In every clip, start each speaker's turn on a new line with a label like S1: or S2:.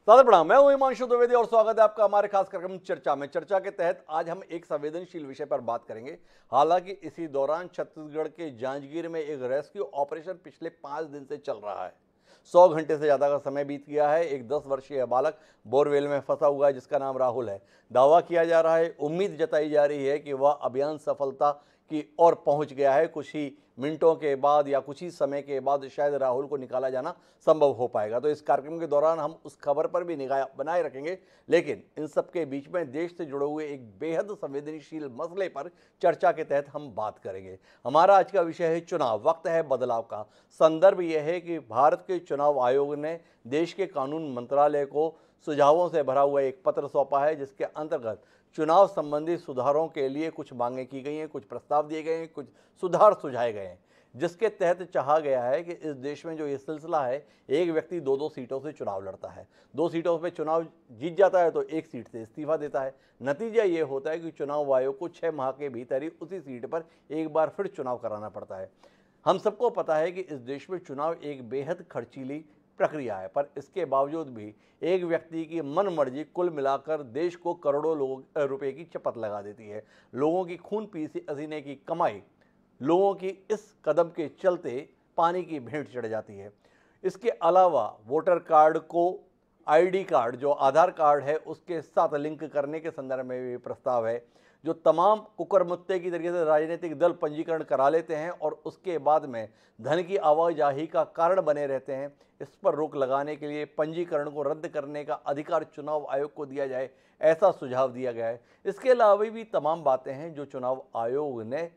S1: सादर प्रणाम। मैं हूं हिमांशु द्विवेदी और स्वागत है आपका हमारे खास कार्यक्रम चर्चा में। चर्चा के तहत आज हम एक संवेदनशील विषय पर बात करेंगे। हालांकि इसी दौरान छत्तीसगढ़ के जांजगीर में एक रेस्क्यू ऑपरेशन पिछले 5 दिन से चल रहा है। 100 घंटे से ज्यादा का समय बीत गया है। एक 10 वर्षीय बालक बोरवेल में फंसा हुआ है जिसका नाम राहुल है। दावा किया जा रहा है, उम्मीद जताई जा रही है कि वह अभियान सफलता की ओर पहुंच गया है। कुछ ही मिनटों के बाद या कुछ ही समय के बाद शायद राहुल को निकाला जाना संभव हो पाएगा। तो इस कार्यक्रम के दौरान हम उस खबर पर भी निगाह बनाए रखेंगे, लेकिन इन सब के बीच में देश से जुड़े हुए एक बेहद संवेदनशील मसले पर चर्चा के तहत हम बात करेंगे। हमारा आज का विषय है चुनाव, वक्त है बदलाव का। संदर्भ यह है कि भारत के चुनाव आयोग ने देश के कानून मंत्रालय को सुझावों से भरा हुआ एक पत्र सौंपा है, जिसके अंतर्गत चुनाव संबंधी सुधारों के लिए कुछ मांगे की गई हैं, कुछ प्रस्ताव दिए गए हैं, कुछ सुधार सुझाए गए हैं, जिसके तहत चाहा गया है कि इस देश में जो ये सिलसिला है, एक व्यक्ति 2-2 सीटों से चुनाव लड़ता है, 2 सीटों पे चुनाव जीत जाता है तो एक सीट से इस्तीफा देता है। नतीजा ये होता है कि चुनाव आयोग को 6 माह के भीतर ही उसी सीट पर एक बार फिर चुनाव कराना पड़ता है। हम सबको पता है कि इस देश में चुनाव एक बेहद खर्चीली प्रक्रिया है, पर इसके बावजूद भी एक व्यक्ति की मन मर्जी कुल मिलाकर देश को करोड़ों रुपए की चपत लगा देती है। लोगों की खून पसीने की कमाई लोगों की इस कदम के चलते पानी की भेंट चढ़ जाती है। इसके अलावा वोटर कार्ड को आईडी कार्ड जो आधार कार्ड है उसके साथ लिंक करने के संदर्भ में भी प्रस्ताव है। जो तमाम कुकरमुत्ते की तरीके से राजनीतिक दल पंजीकरण करा लेते हैं और उसके बाद में धन की आवाजाही का कारण बने रहते हैं, इस पर रोक लगाने के लिए पंजीकरण को रद्द करने का अधिकार चुनाव आयोग को दिया जाए, ऐसा सुझाव दिया गया है। इसके अलावा भी तमाम बातें हैं जो चुनाव आयोग ने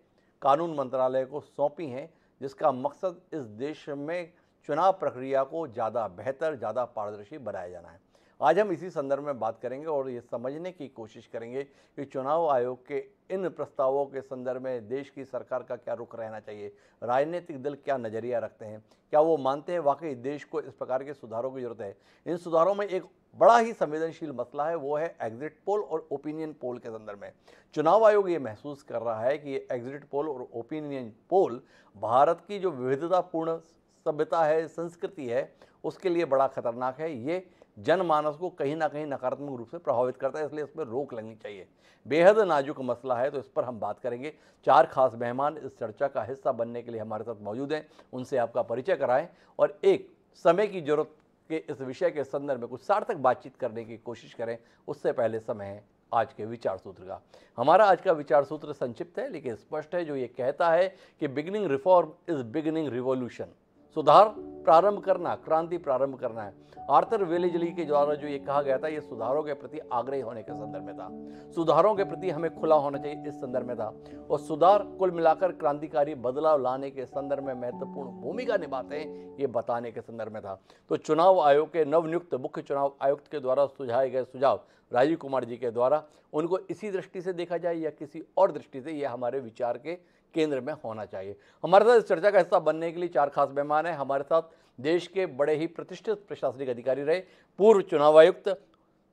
S1: कानून मंत्रालय को सौंपी हैं, जिसका मकसद इस देश में चुनाव प्रक्रिया को ज़्यादा बेहतर, ज़्यादा पारदर्शी बनाया जाना है। आज हम इसी संदर्भ में बात करेंगे और ये समझने की कोशिश करेंगे कि चुनाव आयोग के इन प्रस्तावों के संदर्भ में देश की सरकार का क्या रुख रहना चाहिए, राजनीतिक दल क्या नज़रिया रखते हैं, क्या वो मानते हैं वाकई देश को इस प्रकार के सुधारों की जरूरत है। इन सुधारों में एक बड़ा ही संवेदनशील मसला है, वो है एग्जिट पोल और ओपिनियन पोल के संदर्भ में। चुनाव आयोग ये महसूस कर रहा है कि ये एग्जिट पोल और ओपिनियन पोल भारत की जो विविधतापूर्ण सभ्यता है, संस्कृति है, उसके लिए बड़ा खतरनाक है। ये जनमानस को कहीं ना कहीं नकारात्मक रूप से प्रभावित करता है, इसलिए इस पर रोक लगनी चाहिए। बेहद नाजुक मसला है, तो इस पर हम बात करेंगे। 4 खास मेहमान इस चर्चा का हिस्सा बनने के लिए हमारे साथ मौजूद हैं, उनसे आपका परिचय कराएं और एक समय की जरूरत के इस विषय के संदर्भ में कुछ सार्थक बातचीत करने की कोशिश करें। उससे पहले समय है आज के विचार सूत्र का। हमारा आज का विचार सूत्र संक्षिप्त है लेकिन स्पष्ट है, जो ये कहता है कि beginning reform is beginning revolution. सुधार प्रारंभ करना, क्रांति प्रारंभ करना है। आर्थर वेलेजली के द्वारा जो ये कहा गया था, ये सुधारों के प्रति आग्रही होने के संदर्भ में था। सुधारों के प्रति हमें खुला होना चाहिए, इस संदर्भ में था। और सुधार कुल मिलाकर क्रांतिकारी बदलाव लाने के संदर्भ में महत्वपूर्ण भूमिका निभाते हैं, ये बताने के संदर्भ में था। तो चुनाव आयोग के नवनियुक्त मुख्य चुनाव आयुक्त के द्वारा सुझाए गए सुझाव राजीव कुमार जी के द्वारा, उनको इसी दृष्टि से देखा जाए या किसी और दृष्टि से, यह हमारे विचार के केंद्र में होना चाहिए। हमारे साथ इस चर्चा का हिस्सा बनने के लिए 4 खास मेहमान हैं। हमारे साथ देश के बड़े ही प्रतिष्ठित प्रशासनिक अधिकारी रहे पूर्व चुनाव आयुक्त,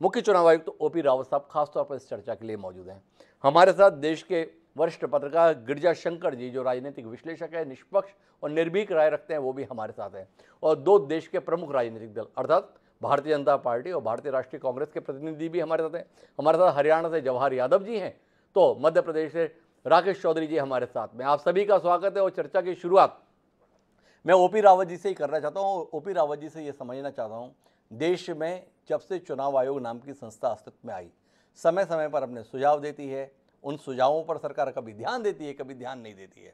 S1: मुख्य चुनाव आयुक्त ओपी रावत साहब खासतौर पर इस चर्चा के लिए मौजूद हैं। हमारे साथ देश के वरिष्ठ पत्रकार गिरिजा शंकर जी, जो राजनीतिक विश्लेषक है, निष्पक्ष और निर्भीक राय रखते हैं, वो भी हमारे साथ हैं। और 2 देश के प्रमुख राजनीतिक दल अर्थात भारतीय जनता पार्टी और भारतीय राष्ट्रीय कांग्रेस के प्रतिनिधि भी हमारे साथ हैं। हमारे साथ हरियाणा से जवाहर यादव जी हैं, तो मध्य प्रदेश से राकेश चौधरी जी हमारे साथ में। आप सभी का स्वागत है और चर्चा की शुरुआत मैं ओपी रावत जी से ही करना चाहता हूँ। ओपी रावत जी से ये समझना चाहता हूँ, देश में जब से चुनाव आयोग नाम की संस्था अस्तित्व में आई, समय समय पर अपने सुझाव देती है। उन सुझावों पर सरकार कभी ध्यान देती है, कभी ध्यान नहीं देती है।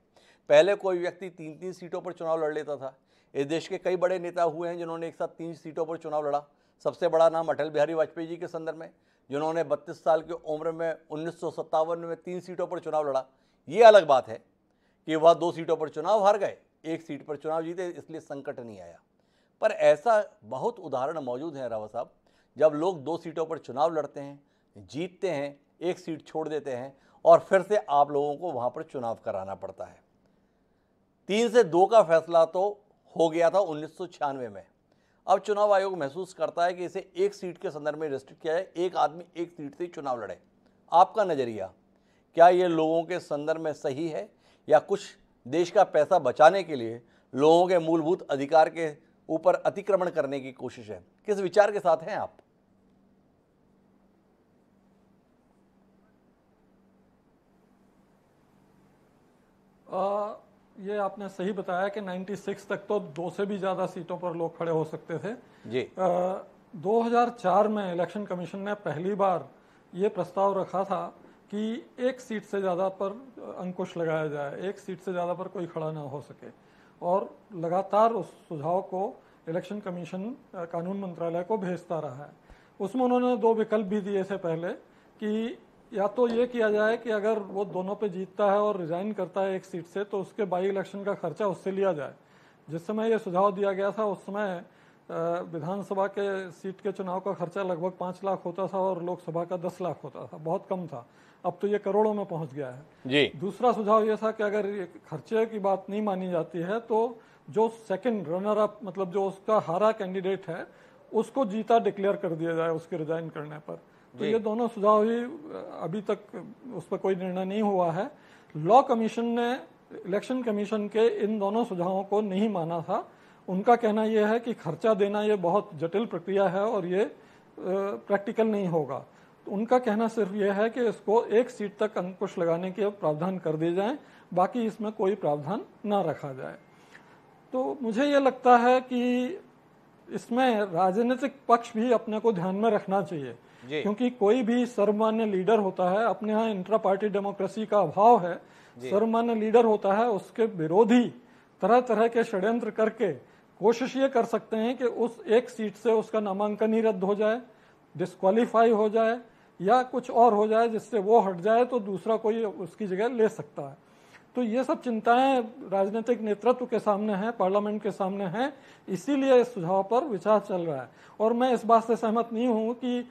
S1: पहले कोई व्यक्ति 3-3 सीटों पर चुनाव लड़ लेता था। इस देश के कई बड़े नेता हुए हैं जिन्होंने एक साथ 3 सीटों पर चुनाव लड़ा। सबसे बड़ा नाम अटल बिहारी वाजपेयी जी के संदर्भ में, जिन्होंने 32 साल की उम्र में 1957 में 3 सीटों पर चुनाव लड़ा। ये अलग बात है कि वह 2 सीटों पर चुनाव हार गए, 1 सीट पर चुनाव जीते, इसलिए संकट नहीं आया। पर ऐसा बहुत उदाहरण मौजूद हैं रावत साहब, जब लोग 2 सीटों पर चुनाव लड़ते हैं, जीतते हैं, 1 सीट छोड़ देते हैं और फिर से आप लोगों को वहां पर चुनाव कराना पड़ता है। 3 से 2 का फैसला तो हो गया था 1996 में। अब चुनाव आयोग महसूस करता है कि इसे 1 सीट के संदर्भ में रिस्ट्रिक्ट किया जाए, एक आदमी 1 सीट से चुनाव लड़े। आपका नजरिया क्या ये लोगों के संदर्भ में सही है, या कुछ देश का पैसा बचाने के लिए लोगों के मूलभूत अधिकार के ऊपर अतिक्रमण करने की कोशिश है? किस विचार के साथ हैं आप?
S2: ये आपने सही बताया कि 96 तक तो 2 से भी ज़्यादा सीटों पर लोग खड़े हो सकते थे
S1: जी।
S2: 2004 में इलेक्शन कमीशन ने पहली बार ये प्रस्ताव रखा था कि एक सीट से ज़्यादा पर अंकुश लगाया जाए, एक सीट से ज़्यादा पर कोई खड़ा ना हो सके, और लगातार उस सुझाव को इलेक्शन कमीशन कानून मंत्रालय को भेजता रहा है। उसमें उन्होंने 2 विकल्प भी दिए थे पहले कि या तो ये किया जाए कि अगर वो दोनों पे जीतता है और रिजाइन करता है एक सीट से तो उसके बाई इलेक्शन का खर्चा उससे लिया जाए। जिस समय ये सुझाव दिया गया था उस समय विधानसभा के सीट के चुनाव का खर्चा लगभग 5 लाख होता था और लोकसभा का 10 लाख होता था, बहुत कम था। अब तो ये करोड़ों में पहुंच गया है
S1: जी।
S2: दूसरा सुझाव ये था कि अगर ये खर्चे की बात नहीं मानी जाती है तो जो सेकंड रनर अप, मतलब जो उसका हारा कैंडिडेट है, उसको जीता डिक्लेयर कर दिया जाए उसके रिजाइन करने पर। तो ये दोनों सुझाव ही अभी तक उस पर कोई निर्णय नहीं हुआ है। लॉ कमीशन ने इलेक्शन कमीशन के इन दोनों सुझावों को नहीं माना था। उनका कहना यह है कि खर्चा देना ये बहुत जटिल प्रक्रिया है और ये प्रैक्टिकल नहीं होगा। तो उनका कहना सिर्फ यह है कि इसको एक सीट तक अंकुश लगाने के प्रावधान कर दिए जाएं, बाकी इसमें कोई प्रावधान ना रखा जाए। तो मुझे ये लगता है कि इसमें राजनीतिक पक्ष भी अपने को ध्यान में रखना चाहिए, क्योंकि कोई भी सर्वमान्य लीडर होता है, अपने यहाँ इंट्रा पार्टी डेमोक्रेसी का अभाव है, सर्वमान्य लीडर होता है, उसके विरोधी तरह तरह के षड्यंत्र करके कोशिश ये कर सकते हैं कि उस एक सीट से उसका नामांकन ही रद्द हो जाए, डिस्क्वालीफाई हो जाए या कुछ और हो जाए जिससे वो हट जाए तो दूसरा कोई उसकी जगह ले सकता है। तो ये सब चिंताएं राजनीतिक नेतृत्व के सामने हैं, पार्लियामेंट के सामने हैं, इसीलिए इस सुझाव पर विचार चल रहा है। और मैं इस बात से सहमत नहीं हूं कि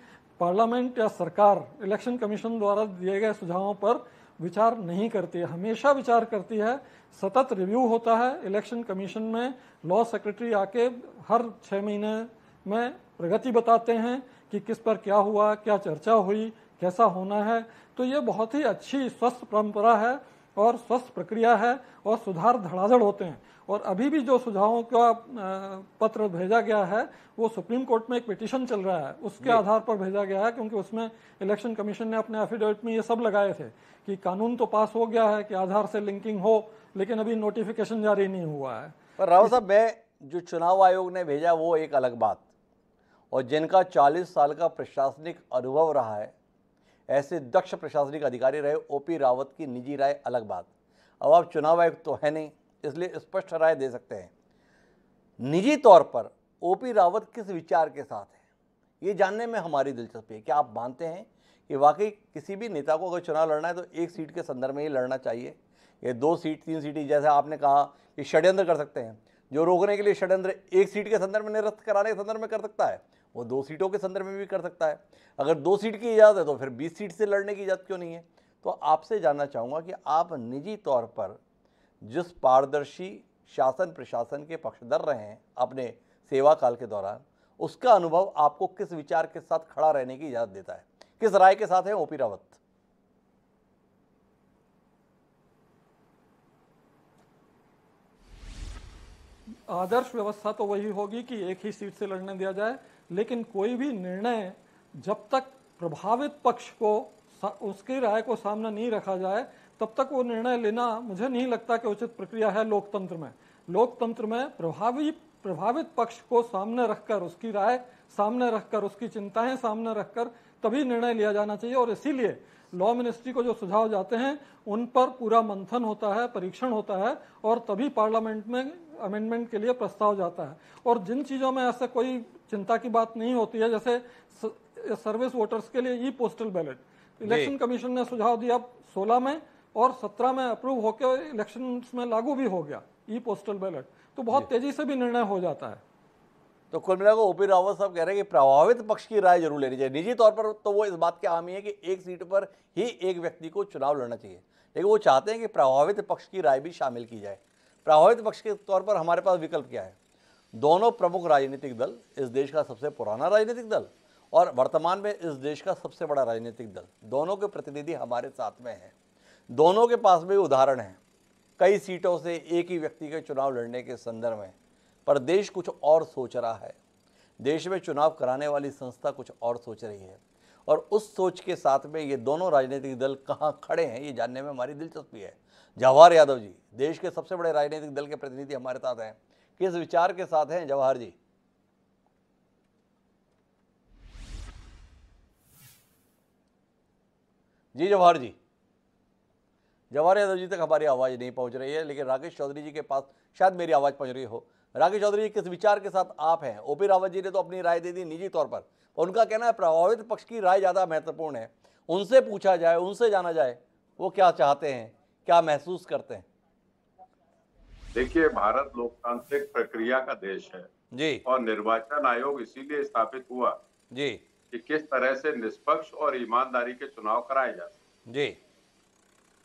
S2: पार्लियामेंट या सरकार इलेक्शन कमीशन द्वारा दिए गए सुझावों पर विचार नहीं करती है, हमेशा विचार करती है। सतत रिव्यू होता है इलेक्शन कमीशन में, लॉ सेक्रेटरी आके हर 6 महीने में प्रगति बताते हैं कि किस पर क्या हुआ, क्या चर्चा हुई, कैसा होना है। तो ये बहुत ही अच्छी स्वस्थ परंपरा है और स्वस्थ प्रक्रिया है और सुधार धड़ाधड़ होते हैं। और अभी भी जो सुझावों का पत्र भेजा गया है वो सुप्रीम कोर्ट में एक पिटीशन चल रहा है, उसके आधार पर भेजा गया है, क्योंकि उसमें इलेक्शन कमीशन ने अपने एफिडेविट में ये सब लगाए थे कि कानून तो पास हो गया है कि आधार से लिंकिंग हो, लेकिन अभी नोटिफिकेशन जारी नहीं हुआ है।
S1: पर राव साहब, मैं जो चुनाव आयोग ने भेजा वो एक अलग बात, और जिनका 40 साल का प्रशासनिक अनुभव रहा है, ऐसे दक्ष प्रशासनिक अधिकारी रहे ओपी रावत की निजी राय अलग बात। अब आप चुनाव आयुक्त तो है नहीं, इसलिए स्पष्ट राय दे सकते हैं। निजी तौर पर ओपी रावत किस विचार के साथ है, ये जानने में हमारी दिलचस्पी है। क्या आप मानते हैं कि वाकई किसी भी नेता को अगर चुनाव लड़ना है तो एक सीट के संदर्भ में ही लड़ना चाहिए? ये 2 सीट 3 सीट, जैसे आपने कहा कि षड्यंत्र कर सकते हैं, जो रोकने के लिए षड्यंत्र एक सीट के संदर्भ में निरस्त कराने के संदर्भ में कर सकता है, वो 2 सीटों के संदर्भ में भी कर सकता है। अगर 2 सीट की इजाज़त है तो फिर 20 सीट से लड़ने की इजाज़त क्यों नहीं है? तो आपसे जानना चाहूँगा कि आप निजी तौर पर जिस पारदर्शी शासन प्रशासन के पक्षधर रहे हैं अपने सेवा काल के दौरान, उसका अनुभव आपको किस विचार के साथ खड़ा रहने की इजाज़त देता है? किस राय के साथ है ओपी रावत?
S2: आदर्श व्यवस्था तो वही होगी कि एक ही सीट से लड़ने दिया जाए, लेकिन कोई भी निर्णय जब तक प्रभावित पक्ष को उसकी राय को सामने नहीं रखा जाए तब तक वो निर्णय लेना मुझे नहीं लगता कि उचित प्रक्रिया है लोकतंत्र में। लोकतंत्र में प्रभावित पक्ष को सामने रखकर, उसकी राय सामने रखकर, उसकी चिंताएं सामने रखकर तभी निर्णय लिया जाना चाहिए। और इसीलिए लॉ मिनिस्ट्री को जो सुझाव जाते हैं उन पर पूरा मंथन होता है, परीक्षण होता है, और तभी पार्लियामेंट में अमेंडमेंट के लिए प्रस्ताव जाता है। और जिन चीज़ों में ऐसा कोई चिंता की बात नहीं होती है, जैसे सर्विस वोटर्स के लिए ई पोस्टल बैलेट, इलेक्शन कमीशन ने सुझाव दिया 16 में और 17 में अप्रूव होकर इलेक्शन में लागू भी हो गया ई पोस्टल बैलेट, तो बहुत तेजी से भी निर्णय हो जाता है।
S1: तो कुल मिलाकर ओपी रावत साहब कह रहे हैं कि प्रभावित पक्ष की राय जरूर लेनी चाहिए। निजी तौर पर तो वो इस बात के हामी है कि एक सीट पर ही एक व्यक्ति को चुनाव लड़ना चाहिए, लेकिन वो चाहते हैं कि प्रभावित पक्ष की राय भी शामिल की जाए। प्रभावित पक्ष के तौर पर हमारे पास विकल्प क्या है? दोनों प्रमुख राजनीतिक दल, इस देश का सबसे पुराना राजनीतिक दल और वर्तमान में इस देश का सबसे बड़ा राजनीतिक दल, दोनों के प्रतिनिधि हमारे साथ में हैं। दोनों के पास में उदाहरण हैं कई सीटों से एक ही व्यक्ति के चुनाव लड़ने के संदर्भ में। पर देश कुछ और सोच रहा है, देश में चुनाव कराने वाली संस्था कुछ और सोच रही है, और उस सोच के साथ में ये दोनों राजनीतिक दल कहाँ खड़े हैं ये जानने में हमारी दिलचस्पी है। जवाहर यादव जी, देश के सबसे बड़े राजनीतिक दल के प्रतिनिधि हमारे साथ हैं। किस विचार के साथ हैं जवाहर जी? जी जवाहर जी, जवाहर यादव जी तक हमारी आवाज़ नहीं पहुंच रही है, लेकिन राकेश चौधरी जी के पास शायद मेरी आवाज़ पहुंच रही हो। राकेश चौधरी जी, किस विचार के साथ आप हैं? ओपी रावत जी ने तो अपनी राय दे दी निजी तौर पर, उनका कहना है प्रभावित पक्ष की राय ज़्यादा महत्वपूर्ण है, उनसे पूछा जाए, उनसे जाना जाए वो क्या चाहते हैं, क्या महसूस करते हैं।
S3: देखिए, भारत लोकतांत्रिक प्रक्रिया का देश है
S1: जी
S3: और निर्वाचन आयोग इसीलिए स्थापित हुआ
S1: जी
S3: कि किस तरह से निष्पक्ष और ईमानदारी के चुनाव कराए जा सके।
S1: जी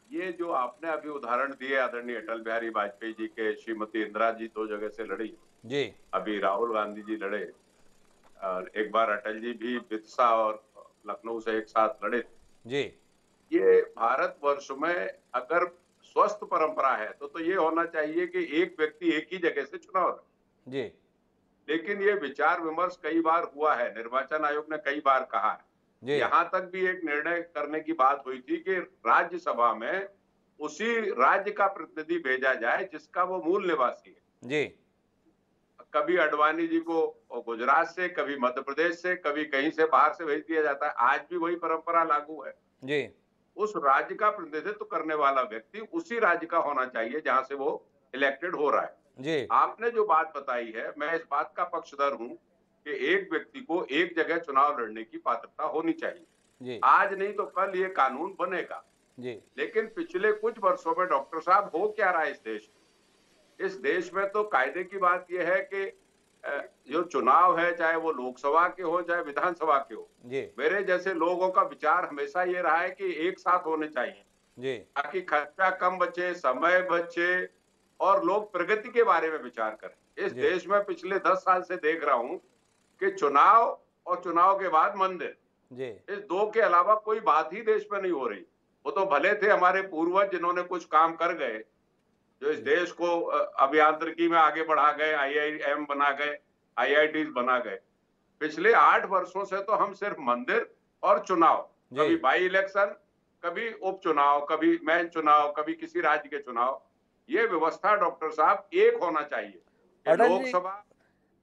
S3: ये जो आपने अभी उदाहरण दिए आदरणीय अटल बिहारी वाजपेयी जी के, श्रीमती इंदिरा जी 2 जगह से लड़ी,
S1: जी
S3: अभी राहुल गांधी जी लड़े, और एक बार अटल जी भी बिरसा और लखनऊ से एक साथ लड़े थे।
S1: जी
S3: ये भारतवर्ष में अगर स्वस्थ परंपरा है तो ये होना चाहिए कि एक व्यक्ति एक ही जगह से चुनाव लड़े।
S1: जी
S3: लेकिन ये विचार विमर्श कई बार हुआ है, निर्वाचन आयोग ने कई बार कहा है,
S1: जी
S3: यहाँ तक भी एक निर्णय करने की बात हुई थी कि राज्यसभा में उसी राज्य का प्रतिनिधि भेजा जाए जिसका वो मूल निवासी है।
S1: जी
S3: कभी अडवाणी जी को गुजरात से, कभी मध्य प्रदेश से, कभी कहीं से बाहर से भेज दिया जाता है। आज भी वही परंपरा लागू है।
S1: जी
S3: उस राज्य का प्रतिनिधित्व करने वाला व्यक्ति उसी राज्य का होना चाहिए जहां से वो इलेक्टेड हो रहा है।
S1: जी
S3: आपने जो बात बताई है, मैं इस बात का पक्षधर हूं कि एक व्यक्ति को एक जगह चुनाव लड़ने की पात्रता होनी चाहिए।
S1: जी
S3: आज नहीं तो कल ये कानून बनेगा।
S1: जी
S3: लेकिन पिछले कुछ वर्षों में डॉक्टर साहब हो क्या रहा है इस देश में? इस देश में तो कायदे की बात यह है कि जो चुनाव है, चाहे वो लोकसभा के हो चाहे विधानसभा के हो,
S1: जी
S3: मेरे जैसे लोगों का विचार हमेशा ये रहा है कि एक साथ होने चाहिए
S1: जी
S3: ताकि खर्चा कम बचे, समय बचे और लोग प्रगति के बारे में विचार करें। इस
S1: जी।
S3: देश में पिछले 10 साल से देख रहा हूं कि चुनाव और चुनाव के बाद मंदिर,
S1: जी
S3: इस दो के अलावा कोई बात ही देश में नहीं हो रही। वो तो भले थे हमारे पूर्वज जिन्होंने कुछ काम कर गए, जो इस देश को अभियांत्रिकी में आगे बढ़ा गए, IIM बना गए, IITs बना गए। पिछले 8 वर्षों से तो हम सिर्फ मंदिर और चुनाव, कभी बाई इलेक्शन, कभी उपचुनाव, कभी मेन चुनाव, कभी किसी राज्य के चुनाव, ये व्यवस्था डॉक्टर साहब एक होना चाहिए।
S1: अटल जी
S3: लोकसभा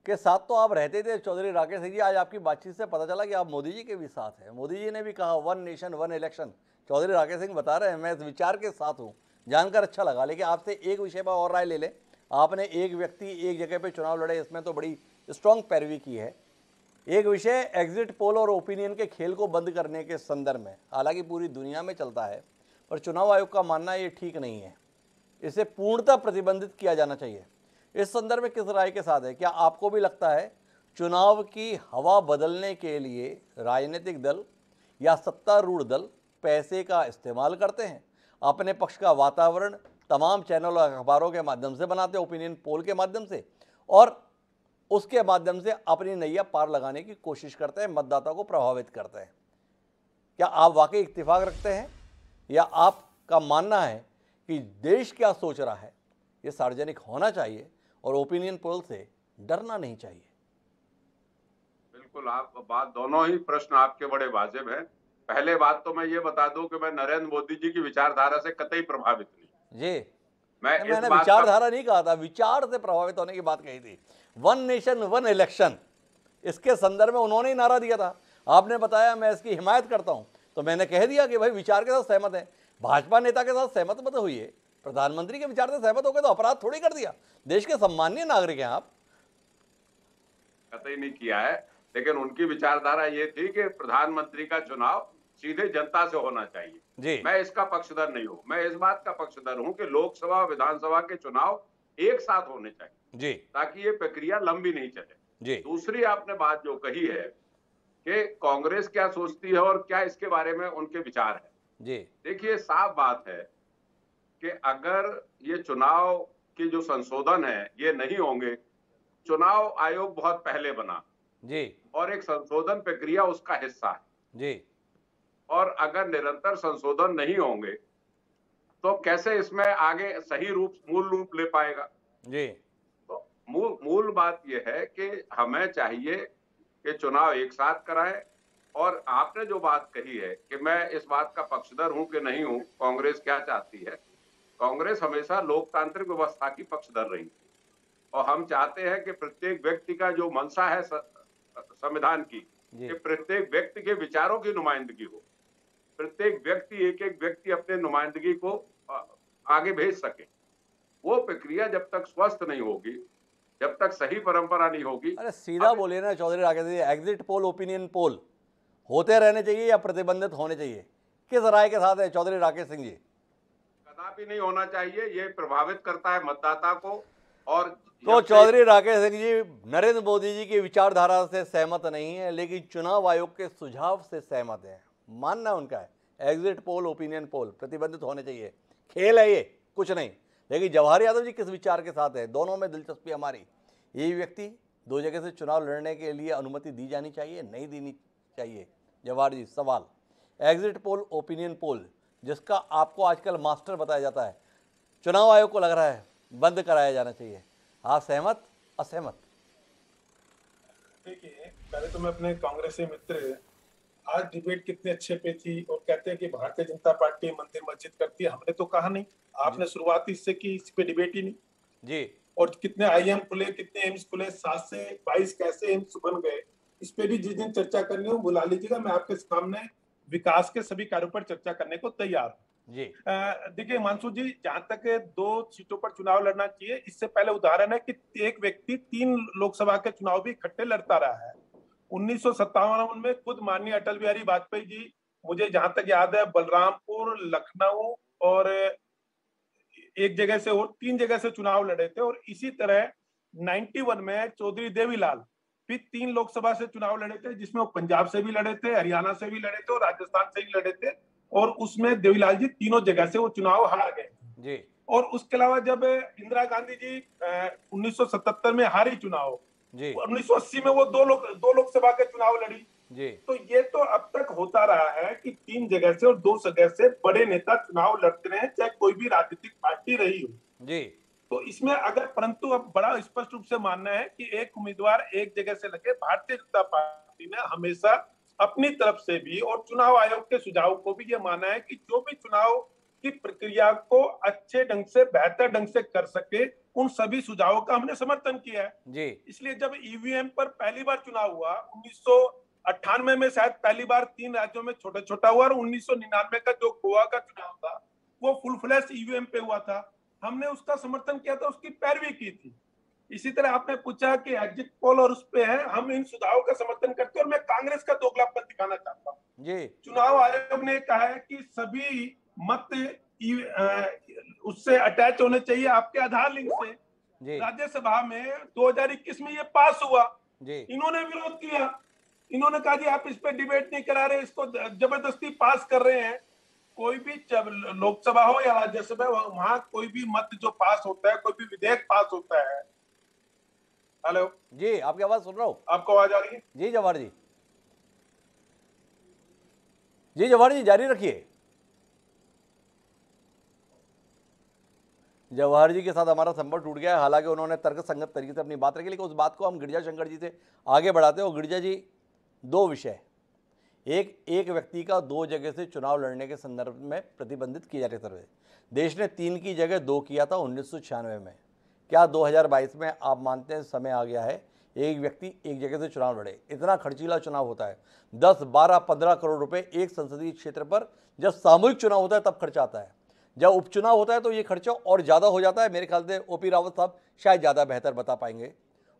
S1: के साथ तो आप रहते थे चौधरी राकेश सिंह जी, आज आपकी बातचीत से पता चला कि आप मोदी जी के भी साथ हैं। मोदी जी ने भी कहा 1 नेशन 1 इलेक्शन। चौधरी राकेश सिंह बता रहे हैं मैं इस विचार के साथ हूँ, जानकर अच्छा लगा। लेकिन आपसे एक विषय पर और राय ले लें। आपने एक व्यक्ति एक जगह पे चुनाव लड़े, इसमें तो बड़ी स्ट्रांग पैरवी की है। एक विषय एग्जिट पोल और ओपिनियन के खेल को बंद करने के संदर्भ में, हालांकि पूरी दुनिया में चलता है, पर चुनाव आयोग का मानना ये ठीक नहीं है, इसे पूर्णतः प्रतिबंधित किया जाना चाहिए। इस संदर्भ में किस राय के साथ है? क्या आपको भी लगता है चुनाव की हवा बदलने के लिए राजनीतिक दल या सत्तारूढ़ दल पैसे का इस्तेमाल करते हैं, अपने पक्ष का वातावरण तमाम चैनल और अखबारों के माध्यम से बनाते हैं, ओपिनियन पोल के माध्यम से, और उसके माध्यम से अपनी नैया पार लगाने की कोशिश करते हैं, मतदाता को प्रभावित करते हैं? क्या आप वाकई इत्तेफाक रखते हैं या आपका मानना है कि देश क्या सोच रहा है ये सार्वजनिक होना चाहिए और ओपिनियन पोल से डरना नहीं चाहिए?
S3: बिल्कुल, आप बात, दोनों ही प्रश्न आपके बड़े वाजिब हैं। पहले बात तो मैं ये बता दूं कि मैं नरेंद्र मोदी जी की विचारधारा से कतई प्रभावित नहीं।
S1: जी,
S3: मैंने
S1: विचारधारा नहीं कहा था, विचार से प्रभावित होने की बात कही थी। 1 नेशन 1 इलेक्शन, इसके संदर्भ में उन्होंने ही नारा दिया था। आपने बताया मैं इसकी हिमायत करता हूं, तो मैंने कह दिया कि भाई विचार के साथ सहमत है। भाजपा नेता के साथ सहमत मत हुई, प्रधानमंत्री के विचार से सहमत हो गए तो अपराध थोड़ी कर दिया। देश के सम्मानीय नागरिक हैं आप।
S3: कतई नहीं किया है, लेकिन उनकी विचारधारा ये थी कि प्रधानमंत्री का चुनाव सीधे जनता से होना चाहिए
S1: जी।
S3: मैं इसका पक्षधर नहीं हूं। मैं इस बात का पक्षधर हूं कि लोकसभा विधानसभा के चुनाव एक साथ होने चाहिए
S1: जी,
S3: ताकि ये प्रक्रिया लंबी नहीं चले।
S1: जी।
S3: दूसरी आपने बात जो कही है कि कांग्रेस क्या सोचती है और क्या इसके बारे में उनके विचार है,
S1: जी।
S3: देखिए साफ बात है कि अगर ये चुनाव के जो संशोधन है ये नहीं होंगे, चुनाव आयोग बहुत पहले बना
S1: जी,
S3: और एक संशोधन प्रक्रिया उसका हिस्सा है
S1: जी,
S3: और अगर निरंतर संशोधन नहीं होंगे तो कैसे इसमें आगे सही रूप, मूल रूप ले पाएगा?
S1: जी,
S3: तो मूल बात यह है कि हमें चाहिए कि चुनाव एक साथ कराएं। और आपने जो बात कही है कि मैं इस बात का पक्षधर हूं कि नहीं हूं, कांग्रेस क्या चाहती है, कांग्रेस हमेशा लोकतांत्रिक व्यवस्था की पक्षधर रही थी और हम चाहते हैं कि प्रत्येक व्यक्ति का जो मंशा है संविधान की, कि प्रत्येक व्यक्ति के विचारों की नुमाइंदगी हो, प्रत्येक व्यक्ति एक एक व्यक्ति अपने नुमाइंदगी को आगे भेज सके। वो प्रक्रिया जब तक स्वस्थ नहीं होगी, जब तक सही परंपरा नहीं होगी।
S1: अरे सीधा बोलिए ना Chaudhary Rakesh ji, exit poll, opinion poll होते रहने चाहिए या प्रतिबंधित होने चाहिए? किस राय के साथ है चौधरी राकेश सिंह जी?
S3: कदापि नहीं होना चाहिए, ये प्रभावित करता है मतदाता को। और
S1: तो चौधरी राकेश सिंह जी नरेंद्र मोदी जी की विचारधारा से सहमत नहीं है, लेकिन चुनाव आयोग के सुझाव से सहमत है। मानना उनका है एग्जिट पोल, ओपिनियन पोल प्रतिबंधित होने चाहिए, खेल है ये, कुछ नहीं। लेकिन जवाहर यादव जी किस विचार के साथ है? दोनों में दिलचस्पी हमारी। ये व्यक्ति दो जगह से चुनाव लड़ने के लिए अनुमति दी जानी चाहिए, नहीं देनी चाहिए? जवाहर जी सवाल, एग्जिट पोल, ओपिनियन पोल जिसका आपको आजकल मास्टर बताया जाता है, चुनाव आयोग को लग रहा है बंद कराया जाना चाहिए। आप सहमत, असहमत?
S4: देखिए, पहले तो मैं अपने कांग्रेसी मित्र, आज डिबेट कितने अच्छे पे थी और कहते हैं कि भारतीय जनता पार्टी मंदिर मस्जिद करती है। हमने तो कहा नहीं, आपने शुरुआत इससे की, इस पे डिबेट ही नहीं
S1: जी।
S4: और कितने आईएम खुले, कितने एम्स खुले, 7 से 22 कैसे एम्स बन गए, इस पे भी जिस दिन चर्चा करनी हो बुला लीजिएगा। मैं आपके सामने विकास के सभी कार्यों पर चर्चा करने को तैयार हूँ।
S1: जी
S4: देखिए हिमांशु जी, जहां तक 2 सीटों पर चुनाव लड़ना चाहिए, इससे पहले उदाहरण है कि एक व्यक्ति 3 लोकसभा के चुनाव भी इकट्ठे लड़ता रहा है। 1957 में खुद माननीय अटल बिहारी वाजपेयी जी, मुझे जहां तक याद है, बलरामपुर, लखनऊ और एक जगह से और 3 जगह से चुनाव लड़े थे। और इसी तरह 91 में चौधरी देवीलाल भी 3 लोकसभा से चुनाव लड़े थे, जिसमें वो पंजाब से भी लड़े थे, हरियाणा से भी लड़े थे और राजस्थान से भी लड़े थे। और उसमें देवीलाल जी तीनों जगह से वो चुनाव हार गए
S1: जी।
S4: और उसके अलावा जब इंदिरा गांधी जी 1977 में हारी चुनाव, 1980 में वो दो लोकसभा के चुनाव लड़ी
S1: जी।
S4: तो ये तो अब तक होता रहा है कि 3 जगह से और 2 जगह से बड़े नेता चुनाव लड़ते रहे, चाहे कोई भी राजनीतिक पार्टी रही हो
S1: जी।
S4: तो इसमें अगर, परंतु अब बड़ा स्पष्ट रूप से मानना है कि एक उम्मीदवार एक जगह से लगे। भारतीय जनता पार्टी ने हमेशा अपनी तरफ से भी और चुनाव आयोग के सुझाव को भी ये माना है कि जो भी चुनाव की प्रक्रिया को अच्छे ढंग से, बेहतर ढंग से कर सके, उन सभी सुझावों का हमने समर्थन किया है
S1: जी।
S4: इसलिए जब ईवीएम पर पहली बार चुनाव हुआ 1998 में, शायद पहली बार 3 राज्यों में छोटा छोटा हुआ और 1999 का जो गोवा का चुनाव था वो फुल फ्लैश ईवीएम पे हुआ था, हमने उसका समर्थन किया था, उसकी पैरवी की थी। इसी तरह आपने पूछा कि एग्जिट पोल और उस पे है, हम इन सुधारों का समर्थन करते हैं और मैं कांग्रेस का दोगलापन दिखाना चाहता हूँ जी। चुनाव आयोग ने कहा है कि सभी मत उससे अटैच होने चाहिए आपके आधार लिंक से। राज्यसभा में 2021 में ये पास हुआ जी। इन्होंने विरोध किया, इन्होंने कहा जी आप इस पे डिबेट नहीं करा रहे, इसको जबरदस्ती पास कर रहे हैं। कोई भी लोकसभा हो या राज्यसभा, वहां कोई भी मत जो पास होता है, कोई भी विधेयक पास होता है। हेलो
S1: जी, आपकी आवाज सुन रहा हूँ।
S4: आपको आवाज आ रही है?
S1: जी जवाहर जी, जी जवाहर जी जारी रखिए। जवाहर जी के साथ हमारा संपर्क टूट गया है, हालांकि उन्होंने तर्कसंगत तरीके से अपनी बात रखी, लेकिन उस बात को हम गिरिजा शंकर जी से आगे बढ़ाते हैं। गिरिजा जी, 2 विषय, एक व्यक्ति का 2 जगह से चुनाव लड़ने के संदर्भ में प्रतिबंधित किया जा रहा है। देश ने 3 की जगह 2 किया था 1996 में। क्या 2022 में आप मानते हैं समय आ गया है एक व्यक्ति एक जगह से चुनाव लड़े? इतना खर्चीला चुनाव होता है, 10, 12, 15 करोड़ रुपए एक संसदीय क्षेत्र पर। जब सामूहिक चुनाव होता है तब खर्चा आता है, जब उपचुनाव होता है तो ये खर्चा और ज़्यादा हो जाता है। मेरे ख्याल से ओपी रावत साहब शायद ज़्यादा बेहतर बता पाएंगे।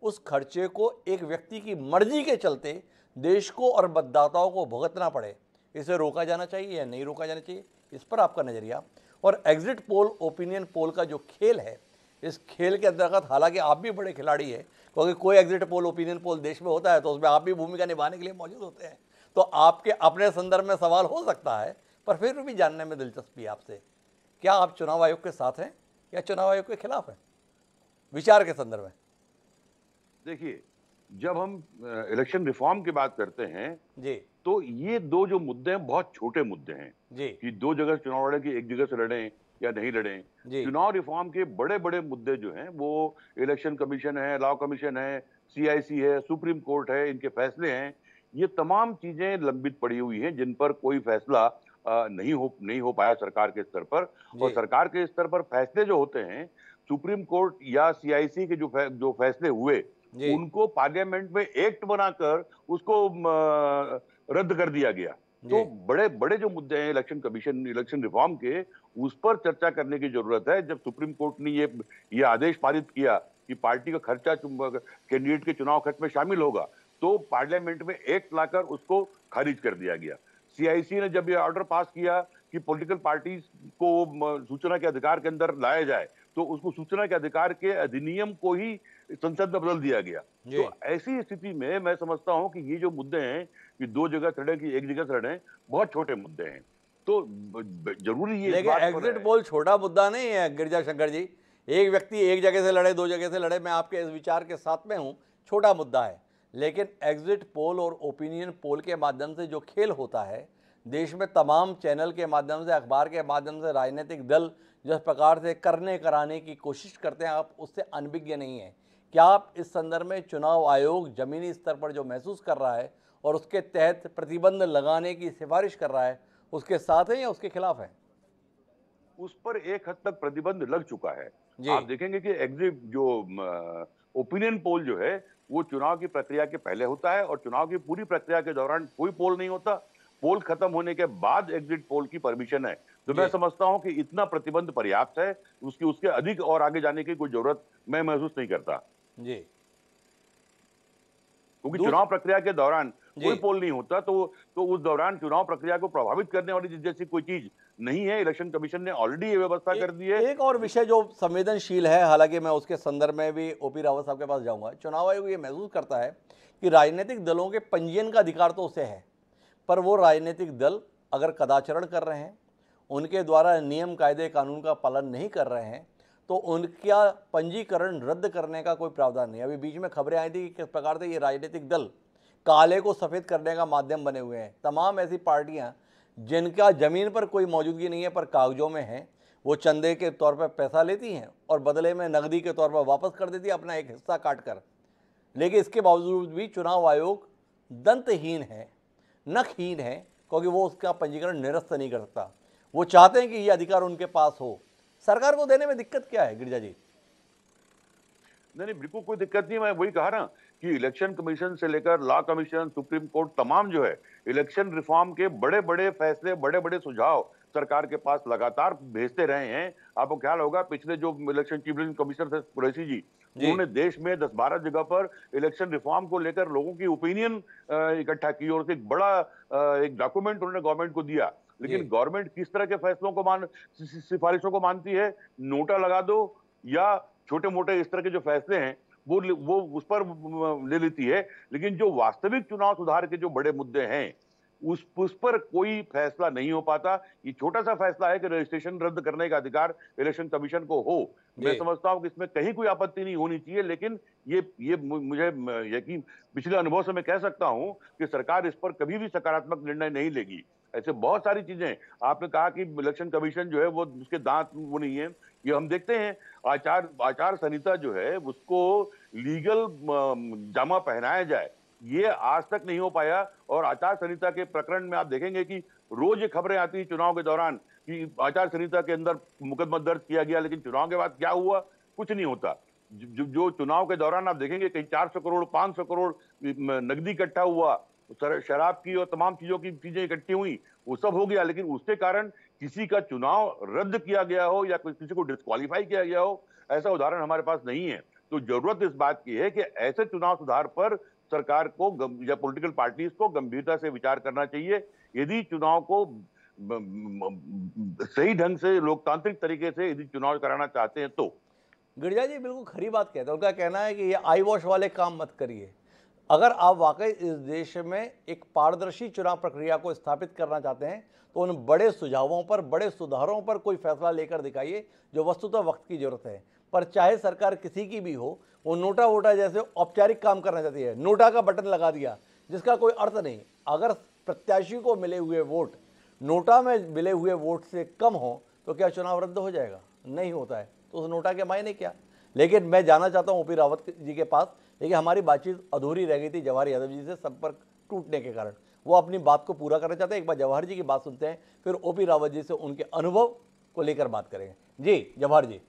S1: उस खर्चे को एक व्यक्ति की मर्जी के चलते देश को और मतदाताओं को भुगतना पड़े, इसे रोका जाना चाहिए या नहीं रोका जाना चाहिए? इस पर आपका नज़रिया। और एग्जिट पोल, ओपिनियन पोल का जो खेल है, इस खेल के अंतर्गत हालांकि आप भी बड़े खिलाड़ी हैं, क्योंकि कोई एग्जिट पोल, ओपिनियन पोल देश में होता है तो उसमें आप भी भूमिका निभाने के लिए मौजूद होते हैं, तो आपके अपने संदर्भ में सवाल हो सकता है, पर फिर भी जानने में दिलचस्पी आपसे, क्या आप चुनाव आयोग के साथ हैं या चुनाव आयोग के खिलाफ हैं विचार के संदर्भ में?
S5: देखिए, जब हम इलेक्शन रिफॉर्म की बात करते हैं
S1: जी,
S5: तो ये 2 जो मुद्दे हैं बहुत छोटे मुद्दे हैं
S1: जी,
S5: कि 2 जगह चुनाव लड़े कि एक जगह से लड़ें या नहीं लड़ें। चुनाव रिफॉर्म के बड़े बड़े मुद्दे जो हैं वो इलेक्शन कमीशन है, लॉ कमीशन है, CIC है, सुप्रीम कोर्ट है, इनके फैसले हैं। ये तमाम चीजें लंबित पड़ी हुई हैं जिन पर कोई फैसला नहीं हो पाया सरकार के स्तर पर। और सरकार के स्तर पर फैसले जो होते हैं, सुप्रीम कोर्ट या सीआईसी के जो फैसले हुए, उनको पार्लियामेंट में एक्ट बनाकर उसको रद्द कर दिया गया। तो बड़े बड़े जो मुद्दे हैं इलेक्शन रिफॉर्म के, उस पर चर्चा करने की जरूरत है। जब सुप्रीम कोर्ट ने ये आदेश पारित किया कि पार्टी का खर्चा कैंडिडेट के चुनाव खर्च में शामिल होगा, तो पार्लियामेंट में एक्ट लाकर उसको खारिज कर दिया गया। सीआईसी ने जब ये ऑर्डर पास किया कि पॉलिटिकल पार्टीज को सूचना के अधिकार के अंदर लाया जाए, तो उसको सूचना के अधिकार के अधिनियम को ही संसद में बदल दिया गया। तो ऐसी स्थिति में मैं समझता हूं कि ये जो मुद्दे हैं कि दो जगह से लड़े कि एक जगह से लड़े, बहुत छोटे मुद्दे हैं। तो जरूरी ये
S1: लेकिन एग्जिट पोल छोटा मुद्दा नहीं है गिरिजा शंकर जी। एक व्यक्ति एक जगह से लड़े, दो जगह से लड़े, मैं आपके इस विचार के साथ में हूं, छोटा मुद्दा है। लेकिन एग्जिट पोल और ओपिनियन पोल के माध्यम से जो खेल होता है, देश में तमाम चैनल के माध्यम से, अखबार के माध्यम से राजनीतिक दल जिस प्रकार से कराने की कोशिश करते हैं, आप उससे अनभिज्ञ नहीं है। क्या आप इस संदर्भ में चुनाव आयोग जमीनी स्तर पर जो महसूस कर रहा है और उसके तहत प्रतिबंध लगाने की सिफारिश कर रहा है, उसके साथ है या उसके खिलाफ है?
S5: उस पर एक हद तक प्रतिबंध लग चुका है। आप देखेंगे कि एग्जिट जो ओपिनियन पोल जो है वो चुनाव की प्रक्रिया के पहले होता है और चुनाव की पूरी प्रक्रिया के दौरान कोई पोल नहीं होता। पोल खत्म होने के बाद एग्जिट पोल की परमिशन है। तो मैं समझता हूं कि इतना प्रतिबंध पर्याप्त है, उसके अधिक और आगे जाने की कोई जरूरत मैं महसूस नहीं करता
S1: जी।
S5: क्योंकि चुनाव प्रक्रिया के दौरान कोई पोल नहीं होता, तो उस दौरान चुनाव प्रक्रिया को प्रभावित करने वाली जैसी कोई चीज नहीं है। इलेक्शन कमीशन ने ऑलरेडी ये व्यवस्था कर दी है।
S1: एक और विषय जो संवेदनशील है, हालांकि मैं उसके संदर्भ में भी ओपी रावत साहब के पास जाऊंगा। चुनाव आयोग ये महसूस करता है कि राजनीतिक दलों के पंजीयन का अधिकार तो उसे है, पर वो राजनीतिक दल अगर कदाचरण कर रहे हैं, उनके द्वारा नियम कायदे कानून का पालन नहीं कर रहे हैं, तो उनका पंजीकरण रद्द करने का कोई प्रावधान नहीं। अभी बीच में खबरें आई थी कि किस प्रकार से ये राजनीतिक दल काले को सफ़ेद करने का माध्यम बने हुए हैं। तमाम ऐसी पार्टियां जिनका ज़मीन पर कोई मौजूदगी नहीं है पर कागजों में है, वो चंदे के तौर पर पैसा लेती हैं और बदले में नकदी के तौर पर वापस कर देती है अपना एक हिस्सा काट कर। लेकिन इसके बावजूद भी चुनाव आयोग दंतहीन है, नखहीन है, क्योंकि वो उसका पंजीकरण निरस्त नहीं कर सकता। वो चाहते हैं कि ये अधिकार उनके पास हो। सरकार को देने में दिक्कत क्या है गिरिजा जी?
S5: नहीं, बिल्कुल कोई दिक्कत नहीं। मैं वही कहा ना कि इलेक्शन कमीशन से लेकर लॉ कमीशन, सुप्रीम कोर्ट, तमाम जो है इलेक्शन रिफॉर्म के बड़े बड़े फैसले, बड़े बड़े सुझाव सरकार के पास लगातार भेजते रहे हैं। आपको ख्याल होगा पिछले जो इलेक्शन चीफ इलेक्शन कमिश्नर थे कुरैशी जी, उन्होंने देश में 10-12 जगह पर इलेक्शन रिफॉर्म को लेकर लोगों की ओपिनियन इकट्ठा की और एक बड़ा एक डॉक्यूमेंट उन्होंने गवर्नमेंट को दिया। लेकिन गवर्नमेंट किस तरह के फैसलों को सिफारिशों को मानती है? नोटा लगा दो या छोटे मोटे इस तरह के जो फैसले हैं वो उस पर ले लेती है। लेकिन जो वास्तविक चुनाव सुधार के जो बड़े मुद्दे हैं उस पर कोई फैसला नहीं हो पाता। ये छोटा सा फैसला है कि रजिस्ट्रेशन रद्द करने का अधिकार इलेक्शन कमीशन को हो। मैं समझता हूं कि इसमें कहीं कोई आपत्ति नहीं होनी चाहिए। लेकिन ये मुझे यकीन पिछले अनुभव से मैं कह सकता हूं कि सरकार इस पर कभी भी सकारात्मक निर्णय नहीं लेगी। ऐसे बहुत सारी चीजें, आपने कहा कि इलेक्शन कमीशन जो है वो उसके दांत वो नहीं है, ये हम देखते हैं। आचार संहिता जो है उसको लीगल जामा पहनाया जाए, ये आज तक नहीं हो पाया। और आचार संहिता के प्रकरण में आप देखेंगे कि रोज ये खबरें आती है चुनाव के दौरान कि आचार संहिता के अंदर मुकदमा दर्ज किया गया, लेकिन चुनाव के बाद क्या हुआ? कुछ नहीं होता। जो चुनाव के दौरान आप देखेंगे कहीं 400 करोड़ 500 करोड़ नकदी इकट्ठा हुआ, शराब की और तमाम चीजों की चीजें इकट्ठी हुई, वो सब हो गया। लेकिन उसके कारण किसी का चुनाव रद्द किया गया हो या किसी को डिस्क्वालीफाई किया गया हो, ऐसा उदाहरण हमारे पास नहीं है। तो जरूरत इस बात की है कि ऐसे चुनाव सुधार पर सरकार को या पॉलिटिकल पार्टीज को गंभीरता से विचार करना चाहिए। यदि चुनाव को सही ढंग से लोकतांत्रिक तरीके से यदि चुनाव कराना चाहते हैं तो।
S1: गिरिजा जी बिल्कुल खरी बात कहते हैं। उनका कहना है कि ये आई वॉश वाले काम मत करिए। अगर आप वाकई इस देश में एक पारदर्शी चुनाव प्रक्रिया को स्थापित करना चाहते हैं तो उन बड़े सुझावों पर, बड़े सुधारों पर कोई फैसला लेकर दिखाइए जो वस्तुतः वक्त की जरूरत है। पर चाहे सरकार किसी की भी हो, वो नोटा वोटा जैसे औपचारिक काम करना चाहती है। नोटा का बटन लगा दिया जिसका कोई अर्थ नहीं। अगर प्रत्याशी को मिले हुए वोट नोटा में मिले हुए वोट से कम हो तो क्या चुनाव रद्द हो जाएगा? नहीं होता है। तो उस नोटा के मायने क्या? लेकिन मैं जाना चाहता हूँ ओपी रावत जी के पास, लेकिन हमारी बातचीत अधूरी रह गई थी जवाहर यादव जी से संपर्क टूटने के कारण। वो अपनी बात को पूरा करना चाहते हैं। एक बार जवाहर जी की बात सुनते हैं, फिर ओपी रावत जी से उनके अनुभव को लेकर बात करेंगे। जी जवाहर जी।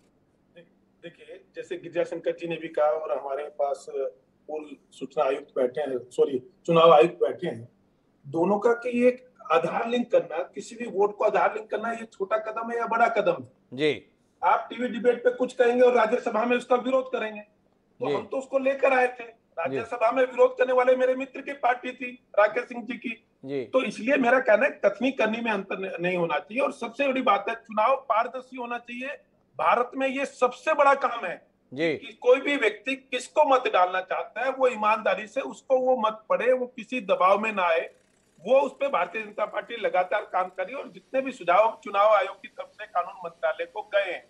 S4: देखिए, जैसे गिरिजाशंकर जी ने भी कहा और हमारे पास पूर्व सूचना आयुक्त बैठे हैं, सॉरी चुनाव आयुक्त बैठे हैं, दोनों का कि एक आधार लिंक करना, किसी भी वोट को आधार लिंक करना, ये छोटा कदम है या बड़ा कदम है।
S1: जी
S4: आप टीवी डिबेट पे कुछ कहेंगे और राज्यसभा में उसका विरोध करेंगे, तो
S1: जी
S4: हम तो उसको लेकर आए थे। राज्यसभा में विरोध करने वाले मेरे मित्र की पार्टी थी, राकेश सिंह जी की।
S1: जी
S4: तो इसलिए मेरा कहना है कथनी करनी में अंतर नहीं होना चाहिए। और सबसे बड़ी बात है, चुनाव पारदर्शी होना चाहिए। भारत में ये सबसे बड़ा काम है
S1: जी
S4: कि कोई भी व्यक्ति किसको मत डालना चाहता है, वो ईमानदारी से उसको वो मत पड़े, वो किसी दबाव में ना आए, वो उस पर भारतीय जनता पार्टी लगातार काम करी। और जितने भी सुझाव चुनाव आयोग की तरफ से कानून मंत्रालय को गए हैं,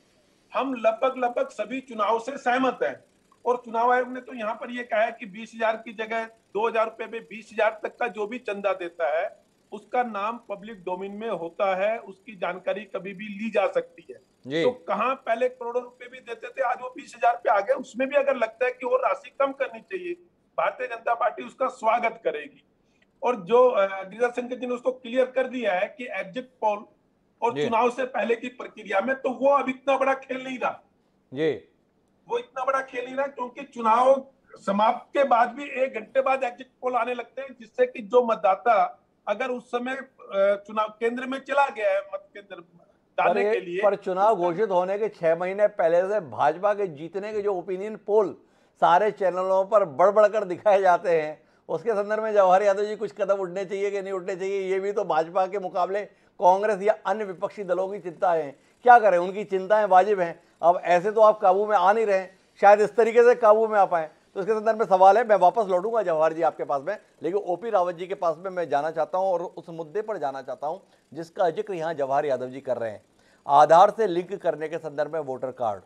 S4: हम लगभग सभी चुनाव से सहमत हैं। और चुनाव आयोग ने तो यहाँ पर ये कहा है कि 20,000 की जगह 2,000 रुपए में 20,000 तक का जो भी चंदा देता है उसका नाम पब्लिक डोमेन में होता है, उसकी जानकारी कभी भी ली जा सकती है।
S1: जी
S4: तो कहां पहले करोड़ों रुपए भी देते थे, आज वो 20,000 पे आ गए। उसमें भी अगर लगता है कि और राशि कम करनी चाहिए, भारतीय जनता पार्टी उसका स्वागत करेगी। और जो गिरिजाशंकर जी ने उसको क्लियर कर दिया है कि एग्जिट पोल और
S1: जी
S4: चुनाव से पहले की प्रक्रिया में, तो वो अब इतना बड़ा खेल नहीं रहा।
S1: जी
S4: वो इतना बड़ा खेल नहीं रहा क्योंकि चुनाव समाप्त के बाद भी 1 घंटे बाद एग्जिट पोल आने लगते हैं, जिससे कि जो मतदाता अगर उस समय चुनाव केंद्र में चला गया है मत केंद्र डालने के लिए,
S1: पर चुनाव घोषित होने के 6 महीने पहले से भाजपा के जीतने के जो ओपिनियन पोल सारे चैनलों पर बढ़ बढ़कर दिखाए जाते हैं, उसके संदर्भ में जवाहर यादव जी कुछ कदम उठने चाहिए कि नहीं उठने चाहिए, ये भी तो भाजपा के मुकाबले कांग्रेस या अन्य विपक्षी दलों की चिंता है। क्या करें, उनकी चिंताएं वाजिब हैं। अब ऐसे तो आप काबू में आ नहीं रहे, शायद इस तरीके से काबू में आ पाए। तो इसके संदर्भ में सवाल है, मैं वापस लौटूंगा जवाहर जी आपके पास में, लेकिन ओपी रावत जी के पास में मैं जाना चाहता हूं और उस मुद्दे पर जाना चाहता हूं जिसका जिक्र यहां जवाहर यादव जी कर रहे हैं, आधार से लिंक करने के संदर्भ में वोटर कार्ड।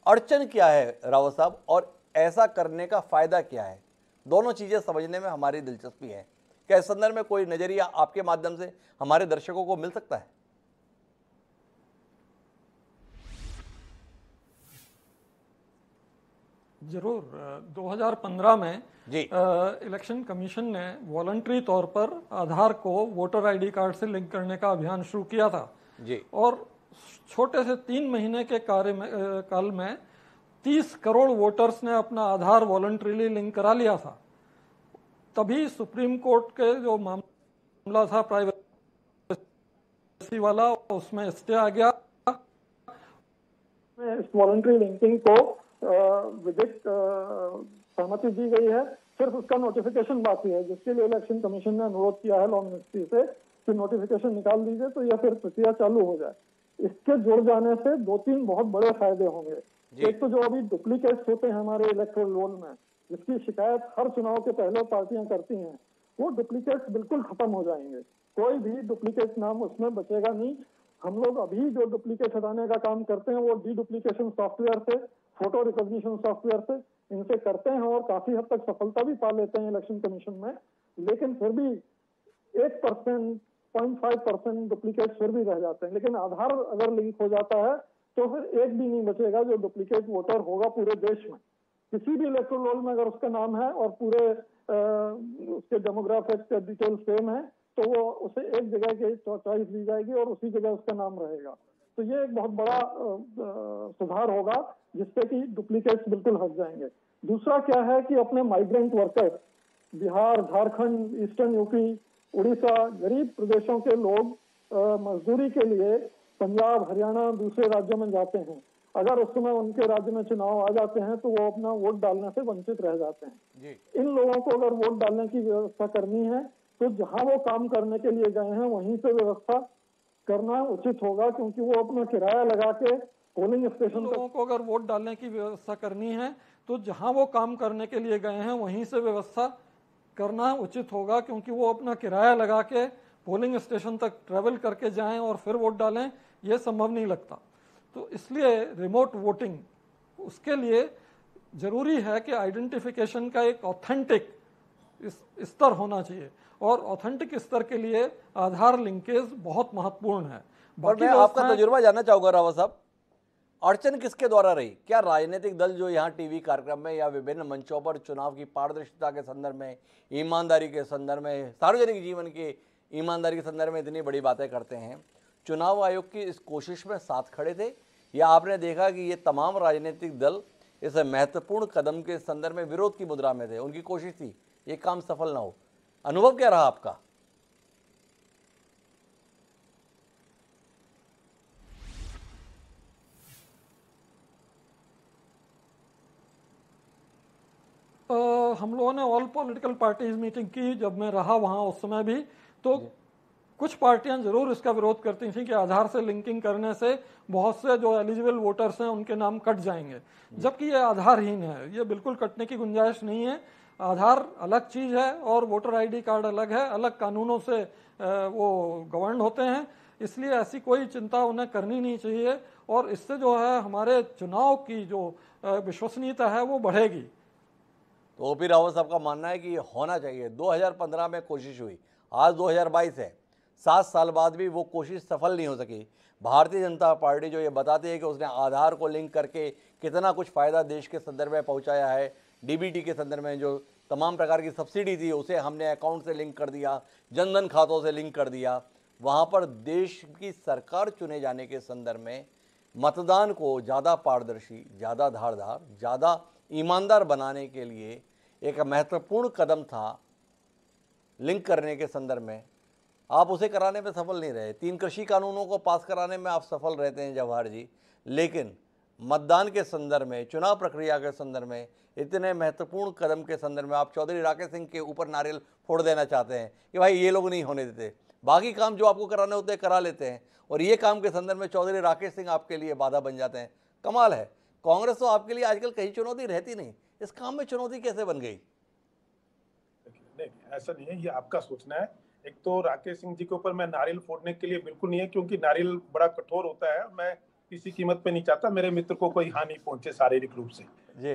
S1: अड़चन क्या है रावत साहब, और ऐसा करने का फायदा क्या है? दोनों चीजें समझने में हमारी दिलचस्पी है। क्या इस संदर्भ में कोई नजरिया आपके माध्यम से हमारे दर्शकों को मिल सकता है?
S2: जरूर। 2015 में
S1: जी
S2: इलेक्शन कमीशन ने वॉलंटरी तौर पर आधार को वोटर आईडी कार्ड से लिंक करने का अभियान शुरू किया था
S1: जी,
S2: और छोटे से 3 महीने के काल में 30 करोड़ वोटर्स ने अपना आधार वॉलंटरीली लिंक करा लिया था। तभी सुप्रीम कोर्ट के जो मामला था प्राइवेसी वाला, उसमें स्टे आ गया।
S6: इस वॉलंटरी लिंकिंग को विधिक सहमति दी गई है, सिर्फ उसका नोटिफिकेशन बाकी है, जिसके लिए इलेक्शन कमीशन ने अनुरोध किया है लॉ मिनिस्ट्री से कि नोटिफिकेशन निकाल दीजिए तो यह फिर प्रक्रिया चालू हो जाए। इसके जुड़ जाने से 2-3 बहुत बड़े फायदे होंगे। एक तो जो अभी डुप्लीकेट्स होते हैं हमारे इलेक्टोरल रोल में, जिसकी शिकायत हर चुनाव के पहले पार्टियां करती हैं, वो डुप्लीकेट्स बिल्कुल खत्म हो जाएंगे। कोई भी डुप्लीकेट नाम उसमें बचेगा नहीं। हम लोग अभी जो डुप्लीकेट हटाने का काम करते हैं वो डी डुप्लीकेशन सॉफ्टवेयर से, फोटो रिकॉग्निशन सॉफ्टवेयर से इनसे करते हैं और काफी हद तक सफलता भी पा लेते हैं इलेक्शन कमीशन में। लेकिन फिर भी 1%, 0.5% डुप्लीकेट फिर भी रह जाते हैं। लेकिन आधार अगर लिंक हो जाता है तो फिर एक भी नहीं बचेगा जो डुप्लीकेट वोटर होगा पूरे देश में। किसी भी इलेक्टोरल रोल में अगर उसका नाम है और पूरे उसके डेमोग्राफिक डिटेल सेम है तो वो उसे एक जगह की चॉइस दी जाएगी और उसी जगह उसका नाम रहेगा। तो ये एक बहुत बड़ा सुधार होगा जिससे कि डुप्लीकेट्स बिल्कुल हट जाएंगे। दूसरा क्या है कि अपने migrant workers, Bihar, Jharkhand, eastern UP, Orissa, गरीब प्रदेशों के लोग मजदूरी के लिए पंजाब, हरियाणा, दूसरे राज्यों में जाते हैं। अगर उस समय उनके राज्य में चुनाव आ जाते हैं तो वो अपना वोट डालने से वंचित रह जाते हैं जी। इन लोगों को अगर वोट डालने की व्यवस्था करनी है तो जहां वो काम करने के लिए गए हैं वहीं से व्यवस्था करना उचित होगा, क्योंकि वो अपना किराया लगा के पोलिंग स्टेशन
S2: लोगों को अगर वोट डालने की व्यवस्था करनी है तो जहां वो काम करने के लिए गए हैं वहीं से व्यवस्था करना उचित होगा, क्योंकि वो अपना किराया लगा के पोलिंग स्टेशन तक ट्रेवल करके जाएं और फिर वोट डालें, ये संभव नहीं लगता। तो इसलिए रिमोट वोटिंग, उसके लिए जरूरी है कि आइडेंटिफिकेशन का एक ऑथेंटिक स्तर होना चाहिए और ऑथेंटिक स्तर के लिए आधार लिंकेज बहुत महत्वपूर्ण है।
S1: और मैं आपका तजुर्बा जानना चाहूंगा रावत साहब, अड़चन किसके द्वारा रही? क्या राजनीतिक दल जो यहाँ टीवी कार्यक्रम में या विभिन्न मंचों पर चुनाव की पारदर्शिता के संदर्भ में, ईमानदारी के संदर्भ में, सार्वजनिक जीवन के ईमानदारी के संदर्भ में इतनी बड़ी बातें करते हैं, चुनाव आयोग की इस कोशिश में साथ खड़े थे, या आपने देखा कि ये तमाम राजनीतिक दल इस महत्वपूर्ण कदम के संदर्भ में विरोध की मुद्रा में थे, उनकी कोशिश थी ये काम सफल ना हो? अनुभव क्या रहा आपका?
S2: हम लोगों ने ऑल पॉलिटिकल पार्टीज मीटिंग की, जब मैं रहा वहाँ उस समय भी, तो कुछ पार्टियां जरूर इसका विरोध करती थी कि आधार से लिंकिंग करने से बहुत से जो एलिजिबल वोटर्स हैं उनके नाम कट जाएंगे, जबकि ये आधारहीन है, ये बिल्कुल कटने की गुंजाइश नहीं है। आधार अलग चीज है और वोटर आईडी कार्ड अलग है, अलग कानूनों से वो गवर्न होते हैं, इसलिए ऐसी कोई चिंता उन्हें करनी नहीं चाहिए और इससे जो है हमारे चुनाव की जो विश्वसनीयता है वो बढ़ेगी।
S1: तो ओपी रावत साहब का मानना है कि होना चाहिए। 2015 में कोशिश हुई, आज 2022 है, 7 साल बाद भी वो कोशिश सफल नहीं हो सकी। भारतीय जनता पार्टी जो ये बताती है कि उसने आधार को लिंक करके कितना कुछ फ़ायदा देश के संदर्भ में पहुंचाया है, डीबीटी के संदर्भ में जो तमाम प्रकार की सब्सिडी थी उसे हमने अकाउंट से लिंक कर दिया, जनधन खातों से लिंक कर दिया। वहाँ पर देश की सरकार चुने जाने के संदर्भ में मतदान को ज़्यादा पारदर्शी, ज़्यादा धारदार, ज़्यादा ईमानदार बनाने के लिए एक महत्वपूर्ण कदम था लिंक करने के संदर्भ में। आप उसे कराने में सफल नहीं रहे। 3 कृषि कानूनों को पास कराने में आप सफल रहते हैं जवाहर जी, लेकिन मतदान के संदर्भ में, चुनाव प्रक्रिया के संदर्भ में, इतने महत्वपूर्ण कदम के संदर्भ में आप चौधरी राकेश सिंह के ऊपर नारियल फोड़ देना चाहते हैं कि भाई ये लोग नहीं होने देते, बाकी काम जो आपको कराने होते हैं करा लेते हैं, और ये काम के संदर्भ में चौधरी राकेश सिंह आपके लिए बाधा बन जाते हैं। कमाल है, कांग्रेस तो आपके लिए आजकल कहीं चुनौती रहती नहीं, इस काम में चुनौती कैसे बन गई?
S4: नहीं, ऐसा नहीं है, ये आपका सोचना है। एक तो राकेश सिंह जी के ऊपर मैं नारियल फोड़ने के लिए बिल्कुल नहीं है, क्योंकि नारियल बड़ा कठोर होता है, मैं किसी कीमत पे नहीं चाहता मेरे मित्र को कोई हानि पहुंचे शारीरिक रूप से,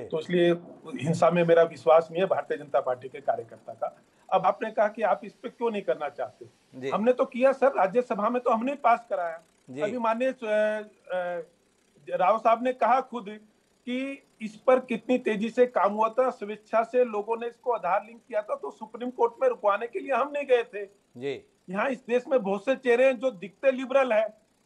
S4: तो इसलिए हिंसा में मेरा विश्वास नहीं है भारतीय जनता पार्टी के कार्यकर्ता का। अब आपने कहा कि आप इस पे क्यों नहीं करना चाहते, हमने तो किया सर, राज्यसभा में तो हमने पास कराया। अभी माननीय राव साहब ने कहा खुद कि इस पर कितनी तेजी से काम हुआ था, स्वेच्छा से लोगों ने इसको आधार लिंक किया था, तो सुप्रीम कोर्ट में रुकवाने के लिए हम नहीं गए थे जी। यहाँ इस देश में बहुत से चेहरे हैं जो दिखते लिबरल है,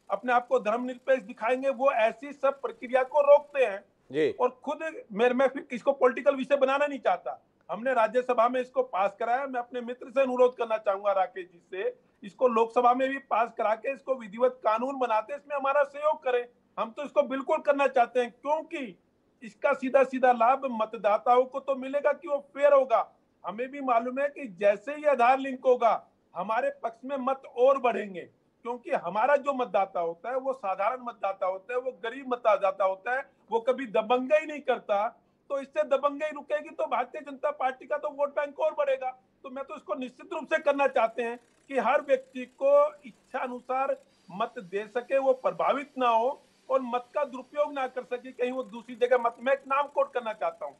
S4: अपने आप को धर्मनिरपेक्ष दिखाएंगे, वो ऐसी सब प्रक्रिया को रोकते हैं जी। और खुद मैं फिर इसको पॉलिटिकल विषय बनाना नहीं चाहता, हमने राज्यसभा में इसको पास कराया। मैं अपने मित्र से अनुरोध करना चाहूंगा राकेश जी से, इसको लोकसभा में भी पास करा के इसको विधिवत कानून बनाते, इसमें हमारा सहयोग करें। हम तो इसको बिल्कुल करना चाहते हैं, क्योंकि इसका सीधा सीधा लाभ मतदाताओं को तो मिलेगा कि वो फेयर होगा। हमें भी मालूम है कि जैसे ही आधार लिंक होगा हमारे पक्ष में मत और बढ़ेंगे, क्योंकि हमारा जो मतदाता होता है वो साधारण मतदाता होता है, वो गरीब मतदाता होता है, वो कभी दबंगई नहीं करता, तो इससे दबंगई रुकेगी तो भारतीय जनता पार्टी का तो वोट बैंक और बढ़ेगा। तो मैं तो इसको निश्चित रूप से करना चाहते हैं कि हर व्यक्ति को इच्छा अनुसार मत दे सके, वो प्रभावित ना हो और मत का दुरुपयोग ना कर सके, कहीं वो दूसरी जगह मत। मैं एक नाम कोट करना चाहता हूँ,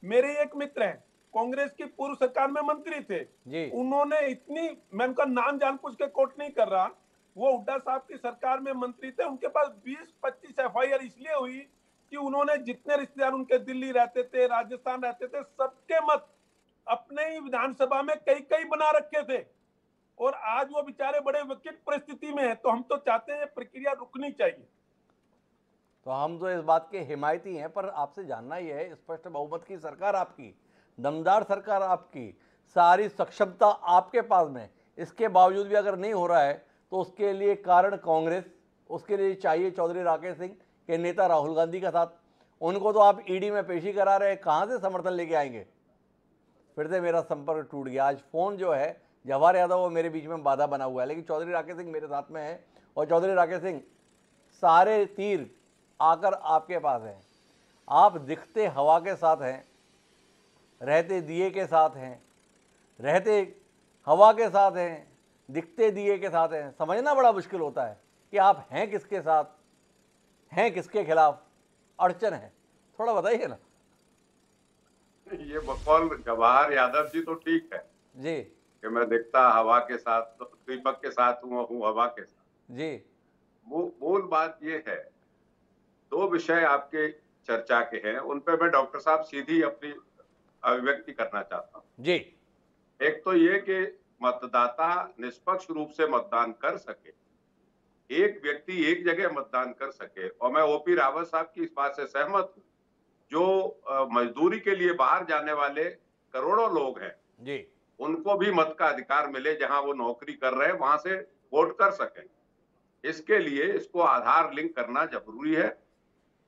S4: मेरे एक मित्र हैं, कांग्रेस की पूर्व सरकार में मंत्री थे जी। उन्होंने इतनी, मैं उनका नाम जानबूझ के कोट नहीं कर रहा, वो हुड्डा साहब की सरकार में मंत्री थे, उनके पास 20-25 FIR इसलिए हुई कि उन्होंने जितने रिश्तेदार उनके दिल्ली रहते थे, राजस्थान रहते थे, सबके मत अपने ही विधानसभा में कई बना रखे थे, और आज वो बेचारे बड़े विकट परिस्थिति में है। तो हम तो चाहते हैं प्रक्रिया रुकनी चाहिए।
S1: तो हम तो इस बात के हिमायती हैं, पर आपसे जानना ही है, स्पष्ट बहुमत की सरकार आपकी, दमदार सरकार आपकी, सारी सक्षमता आपके पास में, इसके बावजूद भी अगर नहीं हो रहा है तो उसके लिए कारण कांग्रेस, उसके लिए चाहिए चौधरी राकेश सिंह के नेता राहुल गांधी का साथ। उनको तो आप ईडी में पेशी करा रहे हैं, कहाँ से समर्थन लेके आएंगे? फिर से मेरा संपर्क टूट गया। आज फ़ोन जो है जवाहर यादव वो मेरे बीच में बाधा बना हुआ है, लेकिन चौधरी राकेश सिंह मेरे साथ में है, और चौधरी राकेश सिंह सारे तीर आकर आपके पास हैं। आप दिखते हवा के साथ हैं, रहते दिए के साथ हैं, रहते हवा के साथ हैं, दिखते दिए के साथ हैं। समझना बड़ा मुश्किल होता है कि आप हैं किसके साथ, हैं किसके खिलाफ, अड़चन है, थोड़ा बताइए ना।
S3: ये बकौल जवाहर यादव जी तो ठीक है जी कि मैं दिखता हवा के साथ, तो दीपक के साथ हूँ हवा के साथ जी। वो मूल बात ये है दो विषय आपके चर्चा के हैं, उन पे मैं डॉक्टर साहब सीधी अपनी अभिव्यक्ति करना चाहता हूँ।
S1: जी।
S3: एक तो ये कि मतदाता निष्पक्ष रूप से मतदान कर सके, एक व्यक्ति एक जगह मतदान कर सके, और मैं ओपी रावत साहब की इस बात से सहमत हूँ। जो मजदूरी के लिए बाहर जाने वाले करोड़ों लोग हैं,
S1: जी।
S3: उनको भी मत का अधिकार मिले, जहां वो नौकरी कर रहे हैं वहां से वोट कर सकें। इसके लिए इसको आधार लिंक करना जरूरी है।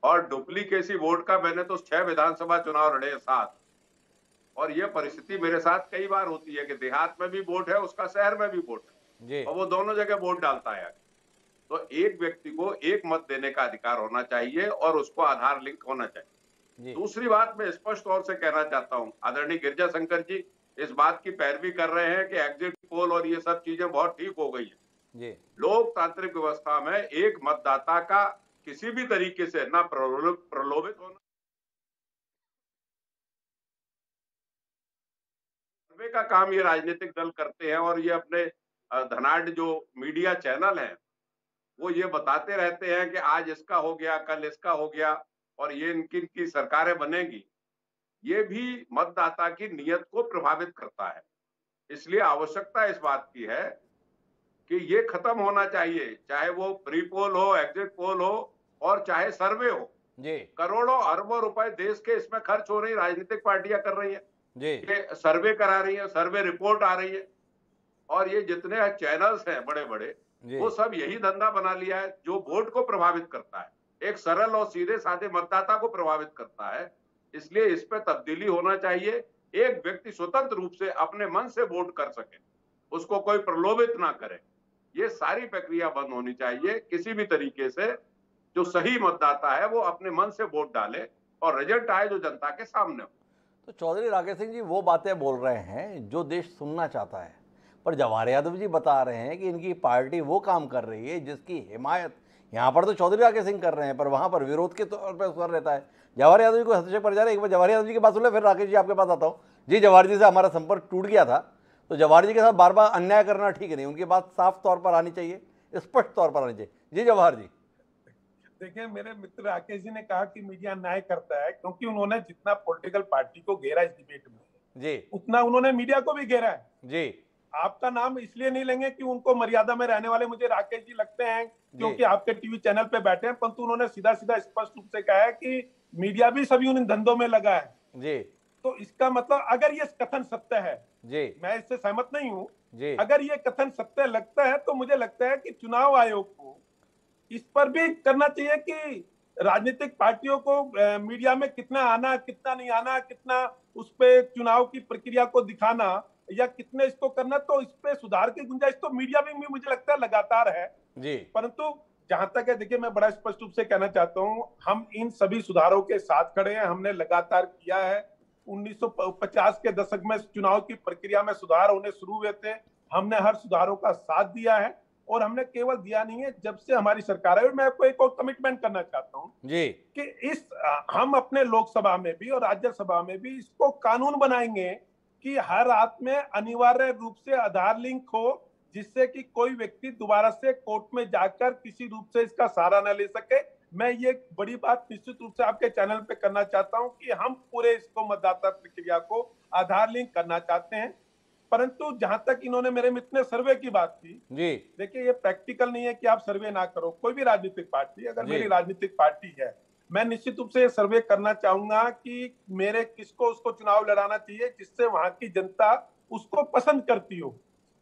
S3: और डुप्लीकेसी वोट का मैंने तो 6 विधानसभा चुनाव लड़े 7, और ये परिस्थिति मेरे साथ कई बार होती है कि देहात में भी वोट है उसका, शहर में भी वोट है,
S1: जी।
S3: और वो दोनों जगह वोट डालता है। तो एक व्यक्ति को एक मत देने का अधिकार होना चाहिए और उसको आधार लिंक होना चाहिए।
S1: जी।
S3: दूसरी बात मैं स्पष्ट तौर से कहना चाहता हूं, आदरणीय गिरजा शंकर जी इस बात की पैरवी कर रहे हैं कि एग्जिट पोल और ये सब चीजें बहुत ठीक हो गई है।
S1: जी।
S3: लोकतांत्रिक व्यवस्था में एक मतदाता का किसी भी तरीके से ना प्रलोभित होना, सर्वे का काम ये राजनीतिक दल करते हैं, और ये अपने धनाढ़ जो मीडिया चैनल हैं वो ये बताते रहते हैं कि आज इसका हो गया, कल इसका हो गया, और ये इनकी की सरकारें बनेगी। ये भी मतदाता की नियत को प्रभावित करता है। इसलिए आवश्यकता इस बात की है कि ये खत्म होना चाहिए, चाहे वो प्री पोल हो, एग्जिट पोल हो, और चाहे सर्वे हो।
S1: जी।
S3: करोड़ों अरबों रुपए देश के इसमें खर्च हो रही, राजनीतिक पार्टियां कर रही हैं,
S1: जी।
S3: ये सर्वे करा रही है, सर्वे रिपोर्ट आ रही है, और ये जितने चैनल्स हैं बड़े बड़े, वो सब यही धंधा बना लिया है जो वोट को प्रभावित करता है, एक सरल और सीधे साधे मतदाता को प्रभावित करता है। इसलिए इस पे तब्दीली होना चाहिए। एक व्यक्ति स्वतंत्र रूप से अपने मन से वोट कर सके, उसको कोई प्रलोभित ना करे। ये सारी प्रक्रिया बंद होनी चाहिए। किसी भी तरीके से जो सही मतदाता है वो अपने मन से वोट डाले और रिजल्ट आए जो जनता के सामने हो।
S1: तो चौधरी राकेश सिंह जी वो बातें बोल रहे हैं जो देश सुनना चाहता है, पर जवाहर यादव जी बता रहे हैं कि इनकी पार्टी वो काम कर रही है जिसकी हिमायत यहाँ पर तो चौधरी राकेश सिंह कर रहे हैं, पर वहाँ पर विरोध के तौर पर स्वर रहता है। जवाहर यादव जी को हस्तक्षेप कर जा रहे हैं। एक बार जवाहर यादव जी की बात सुन ले, फिर राकेश जी आपके पास आता हूँ। जी, जवाहर जी से हमारा संपर्क टूट गया था, तो जवाहर जी के साथ बार बार अन्याय करना ठीक नहीं, उनकी बात साफ तौर पर आनी चाहिए, स्पष्ट तौर पर आनी चाहिए। जी जवाहर जी।
S4: देखिए, मेरे मित्र राकेश जी ने कहा कि मीडिया न्याय करता है, क्योंकि उन्होंने जितना पॉलिटिकल पार्टी को घेरा इस डिबेट में
S1: जी,
S4: उतना उन्होंने मीडिया को भी घेरा है।
S1: जी।
S4: आपका नाम इसलिए नहीं लेंगे कि उनको मर्यादा में रहने वाले मुझे राकेश जी लगते हैं क्योंकि आपके टीवी चैनल पे बैठे हैं, परंतु उन्होंने सीधा सीधा स्पष्ट रूप से कहा है कि मीडिया भी सभी उन धंधों में लगा है।
S1: जी।
S4: तो इसका मतलब अगर ये कथन सत्य है,
S1: जी,
S4: मैं इससे सहमत नहीं हूं,
S1: जी,
S4: अगर ये कथन सत्य लगता है तो मुझे लगता है कि चुनाव आयोग को इस पर भी करना चाहिए कि राजनीतिक पार्टियों को मीडिया में कितना आना, कितना नहीं आना, कितना उस पे चुनाव की प्रक्रिया को दिखाना या कितने इसको करना, तो इस पे सुधार की गुंजाइश तो मीडिया में मुझे लगता है लगातार है।
S1: जी।
S4: परंतु जहां तक है, देखिए मैं बड़ा स्पष्ट रूप से कहना चाहता हूं, हम इन सभी सुधारों के साथ खड़े हैं, हमने लगातार किया है। 1950 के दशक में चुनाव की प्रक्रिया में सुधार होने शुरू हुए थे, हमने हर सुधारों का साथ दिया है, और हमने केवल दिया नहीं है, जब से हमारी सरकार है। और मैं आपको एक और कमिटमेंट करना चाहता हूं
S1: जी,
S4: कि हम अपने लोकसभा में भी और राज्यसभा में भी इसको कानून बनाएंगे कि हर रात में अनिवार्य रूप से आधार लिंक हो, जिससे कि कोई व्यक्ति दोबारा से कोर्ट में जाकर किसी रूप से इसका सहारा न ले सके। मैं ये बड़ी बात निश्चित रूप से आपके चैनल पे करना चाहता हूं कि हम पूरे इसको मतदाता प्रक्रिया को आधार लिंक करना चाहते हैं। परंतु जहां तक इन्होंने मेरे मित्र ने सर्वे की बात की,
S1: जी,
S4: देखिए ये प्रैक्टिकल नहीं है कि आप सर्वे ना करो। कोई भी राजनीतिक पार्टी, अगर मेरी राजनीतिक पार्टी है, मैं निश्चित रूप से सर्वे करना चाहूंगा कि मेरे किसको उसको चुनाव लड़ाना चाहिए जिससे वहां की जनता उसको पसंद करती हो।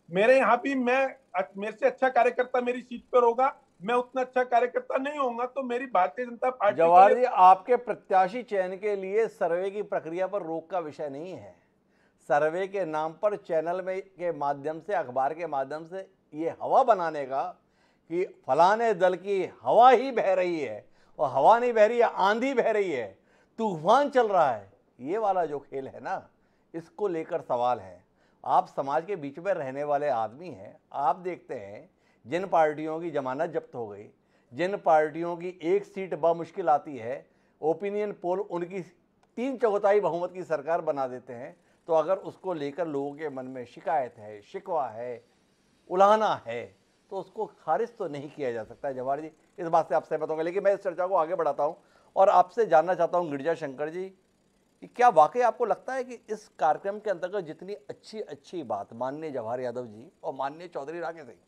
S4: मेरे यहाँ भी मेरे से अच्छा कार्यकर्ता मेरी सीट पर होगा, मैं उतना अच्छा कार्यकर्ता नहीं होऊंगा, तो मेरी भारतीय जनता पार्टी
S1: जवाहर जी आपके प्रत्याशी चयन के लिए सर्वे की प्रक्रिया पर रोक का विषय नहीं है। सर्वे के नाम पर चैनल में के माध्यम से, अखबार के माध्यम से ये हवा बनाने का कि फलाने दल की हवा ही बह रही है, और हवा नहीं बह रही है, आंधी बह रही है, तूफान चल रहा है, ये वाला जो खेल है ना, इसको लेकर सवाल है। आप समाज के बीच में रहने वाले आदमी हैं, आप देखते हैं जिन पार्टियों की जमानत जब्त हो गई, जिन पार्टियों की एक सीट बामुश्किल आती है, ओपिनियन पोल उनकी 3/4 बहुमत की सरकार बना देते हैं। तो अगर उसको लेकर लोगों के मन में शिकायत है, शिकवा है, उलाहना है, तो उसको खारिज तो नहीं किया जा सकता है। जवाहर जी, इस बात से आप सहमत होंगे। लेकिन मैं इस चर्चा को आगे बढ़ाता हूँ और आपसे जानना चाहता हूँ गिरिजा शंकर जी कि क्या वाकई आपको लगता है कि इस कार्यक्रम के अंतर्गत जितनी अच्छी अच्छी बात माननीय जवाहर यादव जी और माननीय चौधरी राके सिंह,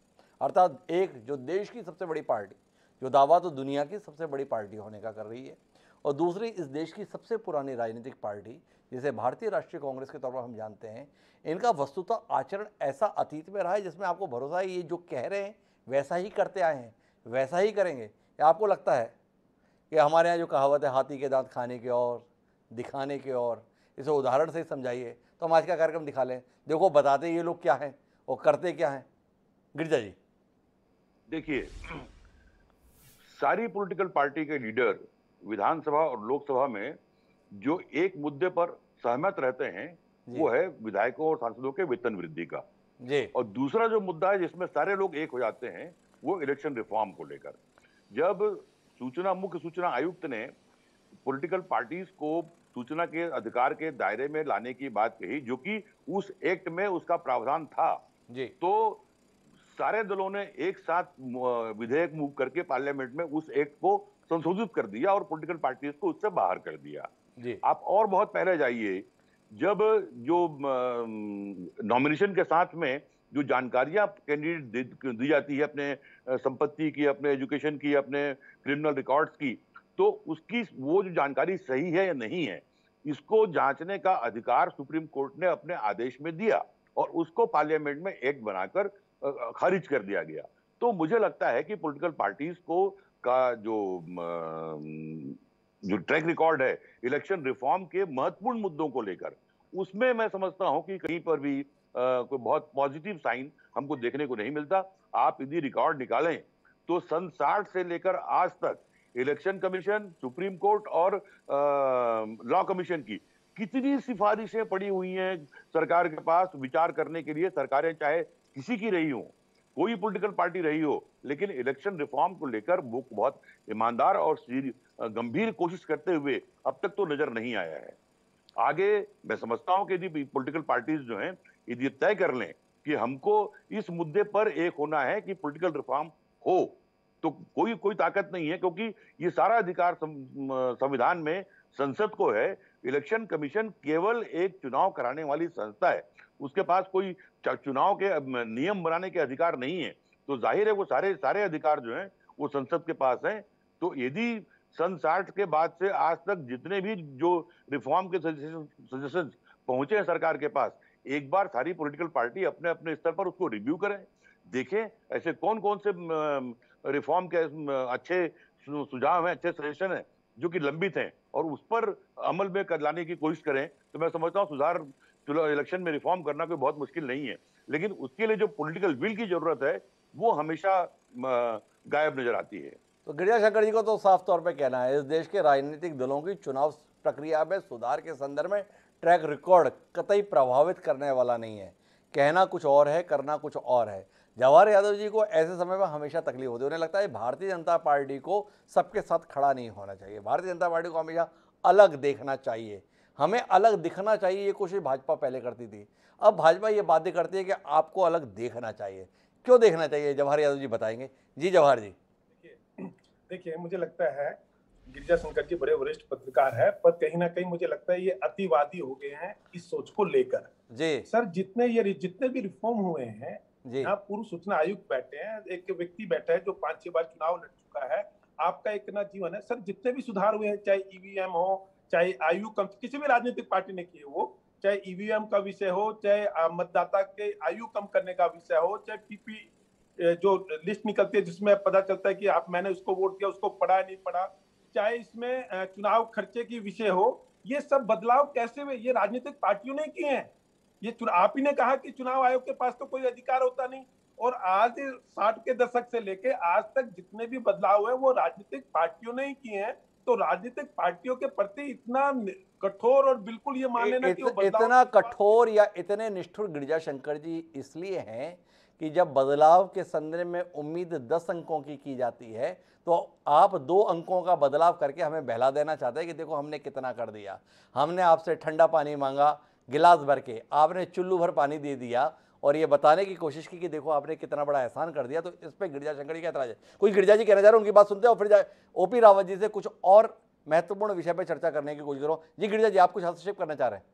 S1: अर्थात एक जो देश की सबसे बड़ी पार्टी, जो दावा तो दुनिया की सबसे बड़ी पार्टी होने का कर रही है, और दूसरी इस देश की सबसे पुरानी राजनीतिक पार्टी जिसे भारतीय राष्ट्रीय कांग्रेस के तौर पर हम जानते हैं, इनका वस्तुतः आचरण ऐसा अतीत में रहा है जिसमें आपको भरोसा है ये जो कह रहे हैं वैसा ही करते आए हैं, वैसा ही करेंगे? या आपको लगता है कि हमारे यहाँ जो कहावत है हाथी के दांत खाने के और दिखाने के और, इसे उदाहरण से ही समझाइए तो हम आज का कार्यक्रम दिखा लें, देखो बताते ये लोग क्या हैं और करते क्या हैं? गिरिजा जी।
S5: देखिए, सारी पॉलिटिकल पार्टी के लीडर विधानसभा और लोकसभा में जो एक मुद्दे पर सहमत रहते हैं वो है विधायकों और सांसदों के वेतन वृद्धि का
S1: जी।
S5: और दूसरा जो मुद्दा है जिसमें सारे लोग एक हो जाते हैं वो इलेक्शन रिफॉर्म को लेकर। जब मुख्य सूचना आयुक्त ने पॉलिटिकल पार्टीज को सूचना के अधिकार के दायरे में लाने की बात कही, जो कि उस एक्ट में उसका प्रावधान था
S1: जी,
S5: तो सारे दलों ने एक साथ विधेयक मूव करके पार्लियामेंट में उस एक्ट को संशोधित कर दिया और पॉलिटिकल पार्टीज को उससे बाहर कर दिया
S1: जी।
S5: आप और बहुत पहले जाइए, जब जो नॉमिनेशन के साथ में जो जानकारियां कैंडिडेट दी जाती है अपने संपत्ति की, अपने एजुकेशन की, अपने क्रिमिनल रिकॉर्ड्स की, तो उसकी वो जो जानकारी सही है या नहीं है इसको जांचने का अधिकार सुप्रीम कोर्ट ने अपने आदेश में दिया और उसको पार्लियामेंट में एक्ट बनाकर खारिज कर दिया गया। तो मुझे लगता है कि पॉलिटिकल पार्टीज को का जो ट्रैक रिकॉर्ड है इलेक्शन रिफॉर्म के महत्वपूर्ण मुद्दों को लेकर, उसमें मैं समझता हूं कि कहीं पर भी कोई बहुत पॉजिटिव साइन हमको देखने को नहीं मिलता। आप यदि रिकॉर्ड निकालें तो सन 60 से लेकर आज तक इलेक्शन कमीशन, सुप्रीम कोर्ट और लॉ कमीशन की कितनी सिफारिशें पड़ी हुई हैं सरकार के पास विचार करने के लिए। सरकारें चाहे किसी की रही हो, कोई पॉलिटिकल पार्टी रही हो, लेकिन इलेक्शन रिफॉर्म को लेकर वो बहुत ईमानदार और गंभीर कोशिश करते हुए अब तक तो नजर नहीं आया है। आगे मैं समझता हूं कि यदि पॉलिटिकल पार्टीज जो हैं यदि तय कर लें कि हमको इस मुद्दे पर एक होना है कि पॉलिटिकल रिफॉर्म हो, तो कोई ताकत नहीं है, क्योंकि ये सारा अधिकार संविधान में संसद को है। इलेक्शन कमीशन केवल एक चुनाव कराने वाली संस्था है, उसके पास कोई चुनाव के नियम बनाने के अधिकार नहीं है। तो जाहिर है वो सारे अधिकार जो हैं वो संसद के पास हैं। तो यदि सन 60 के बाद से आज तक जितने भी जो रिफॉर्म के सजेशन पहुंचे हैं सरकार के पास, एक बार सारी पॉलिटिकल पार्टी अपने अपने स्तर पर उसको रिव्यू करें, देखें ऐसे कौन कौन से रिफॉर्म के अच्छे सुझाव हैं, अच्छे सजेशन हैं जो कि लंबित हैं और उस पर अमल में लाने की कोशिश करें। तो मैं समझता हूँ सुधार इलेक्शन में रिफॉर्म करना कोई बहुत मुश्किल नहीं है, लेकिन उसके लिए जो पॉलिटिकल विल की जरूरत है वो हमेशा गायब नजर आती है।
S1: तो गिरिजा शंकर जी को तो साफ तौर पे कहना है इस देश के राजनीतिक दलों की चुनाव प्रक्रिया में सुधार के संदर्भ में ट्रैक रिकॉर्ड कतई प्रभावित करने वाला नहीं है। कहना कुछ और है, करना कुछ और है। जवाहर यादव जी को ऐसे समय में हमेशा तकलीफ होती है, उन्हें लगता है भारतीय जनता पार्टी को सबके साथ खड़ा नहीं होना चाहिए, भारतीय जनता पार्टी को हमेशा अलग देखना चाहिए, हमें अलग दिखना चाहिए। ये कोशिश भाजपा पहले करती थी, अब भाजपा ये बातें करती है कि आपको अलग देखना चाहिए। क्यों देखना चाहिए जवाहर यादव जी बताएंगे? जी जवाहर जी।
S4: देखिए मुझे लगता है गिरिजा शंकर जी बड़े वरिष्ठ पत्रकार है, पर कहीं ना कहीं मुझे लगता है ये अतिवादी हो गए हैं इस सोच को लेकर। जी सर, जितने भी रिफॉर्म हुए हैं, यहाँ पूर्व सूचना आयुक्त बैठे हैं, एक व्यक्ति बैठा है जो 5-6 बार चुनाव लड़ चुका है, आपका एक ना जीवन है सर। जितने भी सुधार हुए हैं, चाहे ईवीएम हो, चाहे आयु कम किसी भी राजनीतिक पार्टी ने किए, वो चाहे ईवीएम का विषय हो, चाहे मतदाता के आयु कम करने का विषय हो, चाहे टीपी जो लिस्ट निकलती है जिसमें पता चलता है कि मैंने उसको वोट दिया, उसको पढ़ा नहीं पढ़ा, चाहे इसमें चुनाव खर्चे की विषय हो, ये सब बदलाव कैसे हुए? ये राजनीतिक पार्टियों ने किए हैं। ये आप ही ने कहा कि चुनाव आयोग के पास तो कोई अधिकार होता नहीं, और आज 60 के दशक से लेके आज तक जितने भी बदलाव हुए वो राजनीतिक पार्टियों ने ही किए हैं। तो राजनीतिक पार्टियों के प्रति इतना कठोर और बिल्कुल ये मान लेना कि वो
S1: इतना कठोर या इतने निष्ठुर गिरिजा शंकर जी इसलिए हैं कि जब बदलाव के संदर्भ में उम्मीद 10 अंकों की जाती है तो आप 2 अंकों का बदलाव करके हमें बहला देना चाहते हैं कि देखो हमने कितना कर दिया, हमने आपसे ठंडा पानी मांगा गिलास भर के, आपने चुल्लू भर पानी दे दिया और ये बताने की कोशिश की कि देखो आपने कितना बड़ा एहसान कर दिया। तो इस पे गिरिजा शंकर जी क्या एतराज है? कुछ गिरिजा जी कहना चाह रहे हैं, उनकी बात सुनते हैं और फिर ओपी रावत जी से कुछ और महत्वपूर्ण विषय पर चर्चा करने की कोशिश करो। जी गिरिजा जी, आप कुछ हस्तक्षेप करना चाह रहे हैं?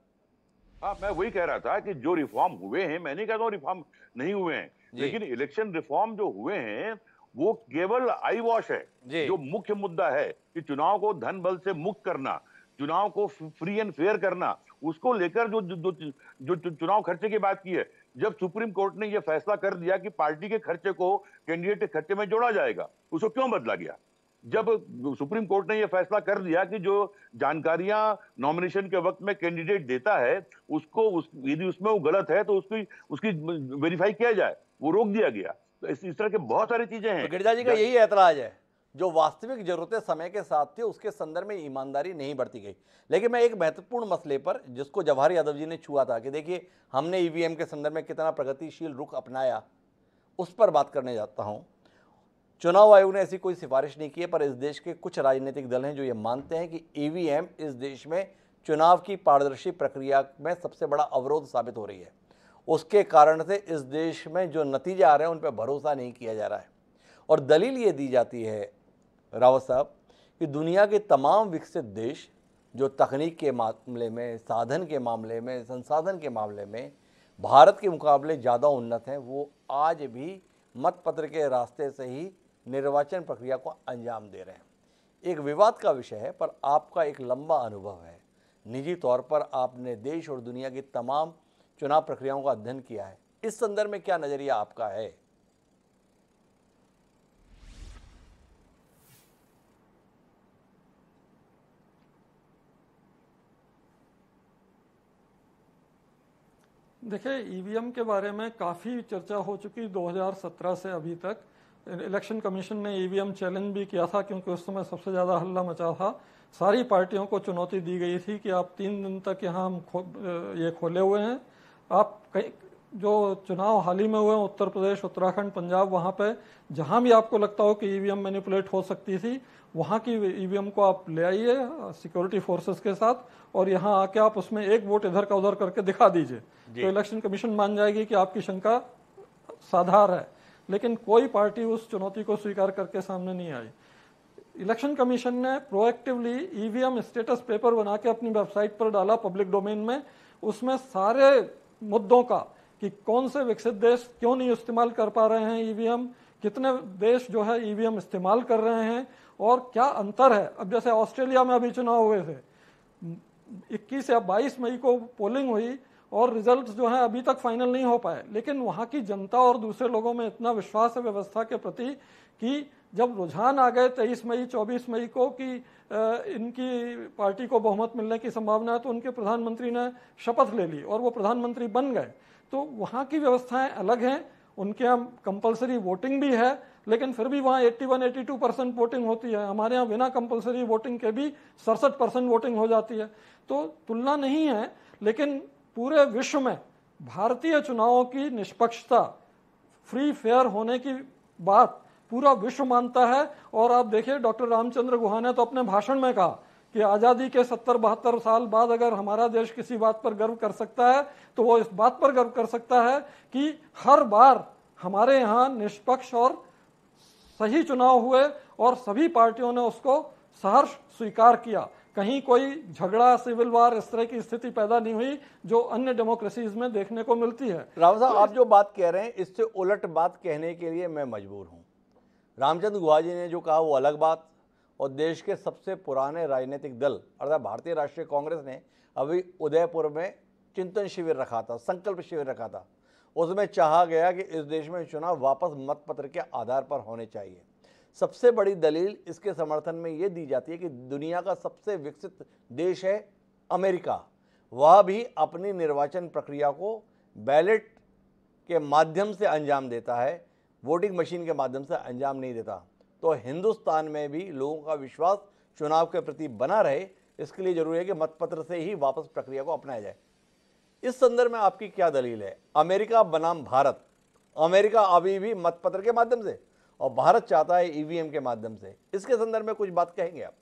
S5: हाँ, मैं वही कह रहा था कि जो रिफॉर्म हुए हैं, मैं नहीं कहता हूँ रिफॉर्म नहीं हुए हैं,
S1: जी।
S5: लेकिन इलेक्शन रिफॉर्म जो हुए हैं वो केवल आई वॉश है।
S1: जी।
S5: जो मुख्य मुद्दा है कि चुनाव को धन बल से मुक्त करना, चुनाव को फ्री एंड फेयर करना, उसको लेकर जो जो, जो, जो चुनाव खर्चे की बात की है, जब सुप्रीम कोर्ट ने यह फैसला कर दिया कि पार्टी के खर्चे को कैंडिडेट के खर्चे में जोड़ा जाएगा, उसको क्यों बदला गया? जब सुप्रीम कोर्ट ने यह फैसला कर दिया कि जो जानकारियां नॉमिनेशन के वक्त में कैंडिडेट देता है, उसको यदि उसमें वो गलत है तो उसकी वेरीफाई किया जाए, वो रोक दिया गया। तो इस तरह के बहुत सारी चीजें हैं।
S1: तो गिरिजा जी का यही ऐतराज है, जो वास्तविक जरूरतें समय के साथ थी उसके संदर्भ में ईमानदारी नहीं बरती गई। लेकिन मैं एक महत्वपूर्ण मसले पर, जिसको जवाहर यादव जी ने छुआ था कि देखिए हमने ईवीएम के संदर्भ में कितना प्रगतिशील रुख अपनाया, उस पर बात करने जाता हूं। चुनाव आयोग ने ऐसी कोई सिफारिश नहीं की है, पर इस देश के कुछ राजनीतिक दल हैं जो ये मानते हैं कि ईवीएम इस देश में चुनाव की पारदर्शी प्रक्रिया में सबसे बड़ा अवरोध साबित हो रही है। उसके कारण से इस देश में जो नतीजे आ रहे हैं उन पर भरोसा नहीं किया जा रहा है। और दलील ये दी जाती है रावत साहब कि दुनिया के तमाम विकसित देश जो तकनीक के मामले में, साधन के मामले में, संसाधन के मामले में भारत के मुकाबले ज़्यादा उन्नत हैं, वो आज भी मतपत्र के रास्ते से ही निर्वाचन प्रक्रिया को अंजाम दे रहे हैं। एक विवाद का विषय है, पर आपका एक लंबा अनुभव है, निजी तौर पर आपने देश और दुनिया की तमाम चुनाव प्रक्रियाओं का अध्ययन किया है। इस संदर्भ में क्या नजरिया आपका है?
S2: देखिए, ईवीएम के बारे में काफ़ी चर्चा हो चुकी 2017 से अभी तक। इलेक्शन कमीशन ने ईवीएम चैलेंज भी किया था, क्योंकि उस समय सबसे ज़्यादा हल्ला मचा था। सारी पार्टियों को चुनौती दी गई थी कि आप 3 दिन तक यहाँ हम ये खोले हुए हैं, आप कई जो चुनाव हाल ही में हुए उत्तर प्रदेश, उत्तराखंड, पंजाब, वहाँ पे जहाँ भी आपको लगता हो कि ईवीएम मैनिपुलेट हो सकती थी, वहाँ की ईवीएम को आप ले आइए सिक्योरिटी फोर्सेस के साथ, और यहाँ आके आप उसमें एक वोट इधर का उधर करके दिखा दीजिए, तो इलेक्शन कमीशन मान जाएगी कि आपकी शंका साधार है। लेकिन कोई पार्टी उस चुनौती को स्वीकार करके सामने नहीं आई। इलेक्शन कमीशन ने प्रोएक्टिवली ईवीएम स्टेटस पेपर बना के अपनी वेबसाइट पर डाला, पब्लिक डोमेन में। उसमें सारे मुद्दों का कि कौन से विकसित देश क्यों नहीं इस्तेमाल कर पा रहे हैं ईवीएम, कितने देश जो है ईवीएम इस्तेमाल कर रहे हैं और क्या अंतर है। अब जैसे ऑस्ट्रेलिया में अभी चुनाव हुए थे, 21 या 22 मई को पोलिंग हुई और रिजल्ट्स जो है अभी तक फाइनल नहीं हो पाए, लेकिन वहाँ की जनता और दूसरे लोगों में इतना विश्वास है व्यवस्था के प्रति कि जब रुझान आ गए 23 मई 24 मई को कि इनकी पार्टी को बहुमत मिलने की संभावना है, तो उनके प्रधानमंत्री ने शपथ ले ली और वो प्रधानमंत्री बन गए। तो वहाँ की व्यवस्थाएं अलग हैं। उनके यहाँ कंपलसरी वोटिंग भी है, लेकिन फिर भी वहाँ 81-82% वोटिंग होती है। हमारे यहाँ बिना कंपलसरी वोटिंग के भी 67% वोटिंग हो जाती है। तो तुलना नहीं है, लेकिन पूरे विश्व में भारतीय चुनावों की निष्पक्षता, फ्री फेयर होने की बात पूरा विश्व मानता है। और आप देखिए, डॉक्टर रामचंद्र गुहा ने तो अपने भाषण में कहा कि आज़ादी के 70-72 साल बाद अगर हमारा देश किसी बात पर गर्व कर सकता है तो वो इस बात पर गर्व कर सकता है कि हर बार हमारे यहाँ निष्पक्ष और सही चुनाव हुए और सभी पार्टियों ने उसको सहर्ष स्वीकार किया। कहीं कोई झगड़ा, सिविल वार, इस तरह की स्थिति पैदा नहीं हुई जो अन्य डेमोक्रेसीज में देखने को मिलती है।
S1: राव साहब, आप जो बात कह रहे हैं इससे उलट बात कहने के लिए मैं मजबूर हूँ। रामचंद्र गुहा जी ने जो कहा वो अलग बात, और देश के सबसे पुराने राजनीतिक दल अर्थात भारतीय राष्ट्रीय कांग्रेस ने अभी उदयपुर में चिंतन शिविर रखा था, संकल्प शिविर रखा था। उसमें चाहा गया कि इस देश में चुनाव वापस मतपत्र के आधार पर होने चाहिए। सबसे बड़ी दलील इसके समर्थन में ये दी जाती है कि दुनिया का सबसे विकसित देश है अमेरिका, वह भी अपनी निर्वाचन प्रक्रिया को बैलेट के माध्यम से अंजाम देता है, वोटिंग मशीन के माध्यम से अंजाम नहीं देता। तो हिंदुस्तान में भी लोगों का विश्वास चुनाव के प्रति बना रहे, इसके लिए जरूरी है कि मतपत्र से ही वापस प्रक्रिया को अपनाया जाए। इस संदर्भ में आपकी क्या दलील है? अमेरिका बनाम भारत, अमेरिका अभी भी मतपत्र के माध्यम से और भारत चाहता है ईवीएम के माध्यम से, इसके संदर्भ में कुछ बात कहेंगे आप?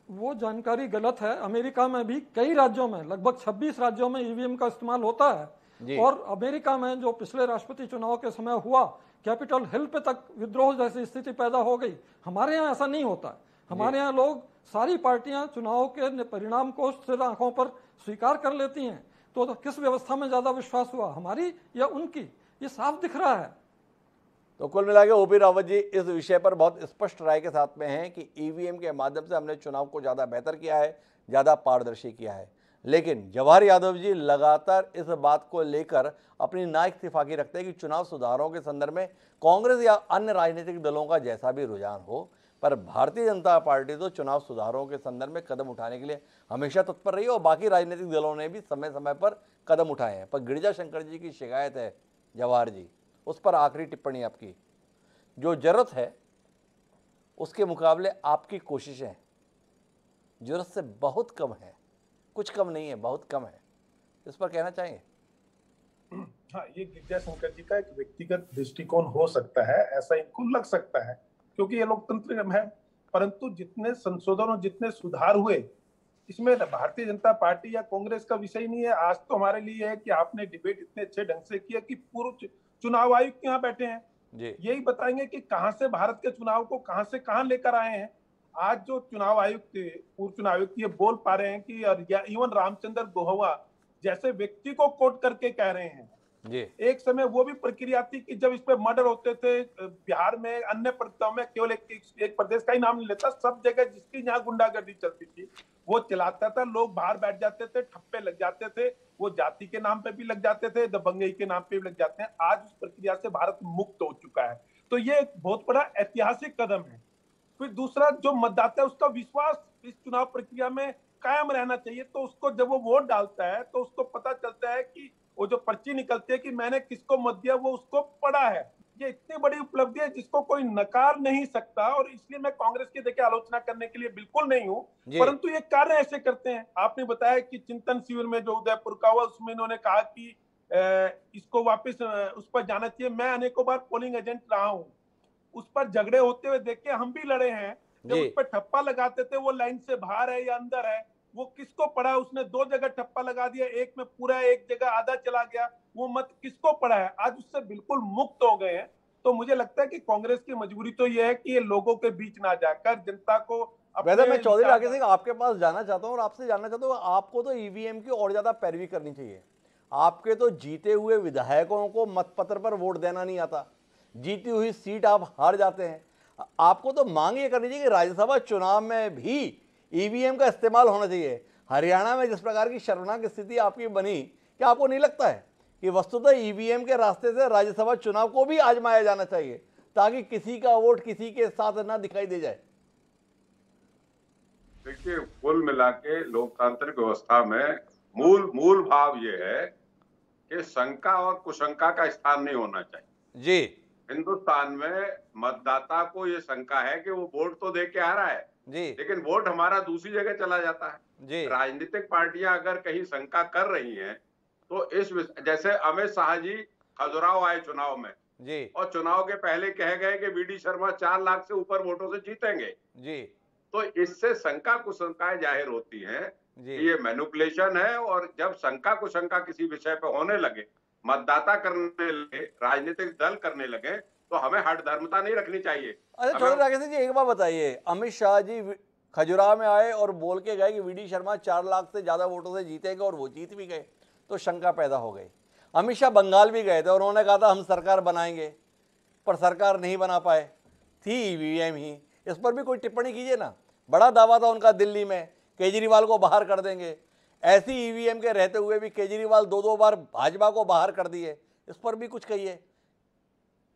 S2: वो जानकारी गलत है। अमेरिका में भी कई राज्यों में, लगभग 26 राज्यों में ईवीएम का इस्तेमाल होता है। और अमेरिका में जो पिछले राष्ट्रपति चुनाव के समय हुआ, कैपिटल हिल पे तक विद्रोह जैसी स्थिति पैदा हो गई। हमारे यहाँ ऐसा नहीं होता है। हमारे यहाँ लोग, सारी पार्टियां चुनाव के परिणाम को सिर आंखों पर स्वीकार कर लेती हैं। तो किस व्यवस्था में ज्यादा विश्वास हुआ, हमारी या उनकी, ये साफ दिख रहा है।
S1: तो कुल मिलाकर ओपी रावत जी इस विषय पर बहुत स्पष्ट राय के साथ में हैं कि ईवीएम के माध्यम से हमने चुनाव को ज़्यादा बेहतर किया है, ज़्यादा पारदर्शी किया है। लेकिन जवाहर यादव जी लगातार इस बात को लेकर अपनी नाइकतिफाकी रखते हैं कि चुनाव सुधारों के संदर्भ में कांग्रेस या अन्य राजनीतिक दलों का जैसा भी रुझान हो, पर भारतीय जनता पार्टी तो चुनाव सुधारों के संदर्भ में कदम उठाने के लिए हमेशा तत्पर रही है और बाकी राजनीतिक दलों ने भी समय समय पर कदम उठाए हैं। पर गिरिजा शंकर जी की शिकायत है जवाहर जी, उस पर आखिरी टिप्पणी आपकी। जो जरूरत है उसके मुकाबले आपकी कोशिशें जरूरत से बहुत कम है, कुछ कम नहीं है, बहुत कम है। इस पर कहना चाहेंगे?
S4: हाँ, ये गिरिजा शंकर जी का एक व्यक्तिगत दृष्टिकोण हो सकता है, ऐसा इनको लग सकता है, क्योंकि ये लोकतंत्र है। परंतु जितने संशोधन और जितने सुधार हुए, इसमें भारतीय जनता पार्टी या कांग्रेस का विषय नहीं है। आज तो हमारे लिए है कि आपने डिबेट इतने अच्छे ढंग से किया कि पूर्व चुनाव आयुक्त यहाँ बैठे हैं, यही बताएंगे कि कहां से भारत के चुनाव को कहां से कहां लेकर आए हैं। आज जो चुनाव आयुक्त, पूर्व चुनाव आयुक्त ये बोल पा रहे हैं कि इवन रामचंद्र गोहवा जैसे व्यक्ति को कोट करके कह रहे हैं। एक समय वो भी प्रक्रिया थी कि जब इस पे मर्डर होते थे बिहार में, अन्य प्रदेशों में, केवल एक प्रदेश का ही नाम नहीं लेता, सब जगह जिसकी यहाँ गुंडागर्दी चलती थी वो चलाता था। लोग बाहर बैठ जाते थे, ठप्पे लग जाते थे, वो जाति के नाम पे भी लग जाते थे, दबंगई के नाम पे भी लग जाते हैं। आज उस प्रक्रिया से भारत मुक्त हो चुका है, तो ये एक बहुत बड़ा ऐतिहासिक कदम है। फिर दूसरा, जो मतदाता है उसका विश्वास इस चुनाव प्रक्रिया में कायम रहना चाहिए। तो उसको जब वो वोट डालता है तो उसको पता चलता है कि वो जो पर्ची निकलती है कि मैंने किसको मत दिया, वो उसको पड़ा है। ये इतनी बड़ी उपलब्धि है जिसको कोई नकार नहीं सकता। और इसलिए मैं कांग्रेस की देखिए आलोचना करने के लिए बिल्कुल नहीं हूँ, परंतु ये कार्य ऐसे करते हैं। आपने बताया कि चिंतन शिविर में जो उदयपुर का हुआ, उसमें इन्होंने कहा कि इसको वापस उस पर जाना चाहिए। मैं अनेकों बार पोलिंग एजेंट रहा हूँ, उस पर झगड़े होते हुए देखे, हम भी लड़े हैं। जब उस पर ठप्पा लगाते थे वो लाइन से बाहर है या अंदर है, वो किसको पड़ा? उसने 2 जगह ठप्पा लगा दिया, एक में पूरा, एक जगह आधा चला गया, वो मत किसको पड़ा है? आज उससे बिल्कुल मुक्त हो गए हैं। तो मुझे लगता है कि कांग्रेस की मजबूरी तो ये है कि ये लोगों के बीच ना जाकर जनता को
S1: वैसे मैं चौधरी राकेश सिंह आपके पास जाना चाहता हूँ और आपसे जानना चाहता हूँ, आपको तो ईवीएम की और ज्यादा पैरवी करनी चाहिए। आपके तो जीते हुए विधायकों को मतपत्र पर वोट देना नहीं आता, जीती हुई सीट आप हार जाते हैं। आपको तो मांग ये करनी चाहिए कि राज्यसभा चुनाव में भी ईवीएम का इस्तेमाल होना चाहिए। हरियाणा में जिस प्रकार की शर्मनाक स्थिति आपकी बनी, क्या आपको नहीं लगता है कि वस्तुतः ईवीएम के रास्ते से राज्यसभा चुनाव को भी आजमाया जाना चाहिए ताकि किसी का वोट किसी के साथ ना दिखाई दे जाए?
S3: देखिए, कुल मिला के लोकतांत्रिक व्यवस्था में मूल भाव ये है कि शंका और कुशंका का स्थान नहीं होना चाहिए।
S1: जी,
S3: हिंदुस्तान में मतदाता को ये शंका है कि वो वोट तो दे के आ रहा है
S1: जी,
S3: लेकिन वोट हमारा दूसरी जगह चला जाता है
S1: जी।
S3: राजनीतिक पार्टियां अगर कहीं शंका कर रही हैं तो जैसे अमित शाह जी खजुराहो आए चुनाव में
S1: जी,
S3: और चुनाव के पहले कह गए कि वीडी शर्मा 4 लाख से ऊपर वोटों से जीतेंगे
S1: जी,
S3: तो इससे शंका कुशंकाएं जाहिर होती हैं
S1: जी।
S3: कि ये मैनिपुलेशन है। और जब शंका कुशंका किसी विषय पे होने लगे, मतदाता करने लगे, राजनीतिक दल करने लगे, तो हमें हठधर्मता नहीं रखनी चाहिए।
S1: अच्छा चौधरी राकेश सिंह जी, एक बात बताइए, अमित शाह जी खजुराहो में आए और बोल के गए कि वीडी शर्मा 4 लाख से ज्यादा वोटों से जीतेंगे और वो जीत भी गए, तो शंका पैदा हो गई। अमित शाह बंगाल भी गए थे और उन्होंने कहा था हम सरकार बनाएंगे, पर सरकार नहीं बना पाए, थी ईवीएम ही। इस पर भी कोई टिप्पणी कीजिए ना। बड़ा दावा था उनका दिल्ली में केजरीवाल को बाहर कर देंगे, ऐसी ईवीएम के रहते हुए भी केजरीवाल 2-2 बार भाजपा को बाहर कर दिए, इस पर भी कुछ कहिए।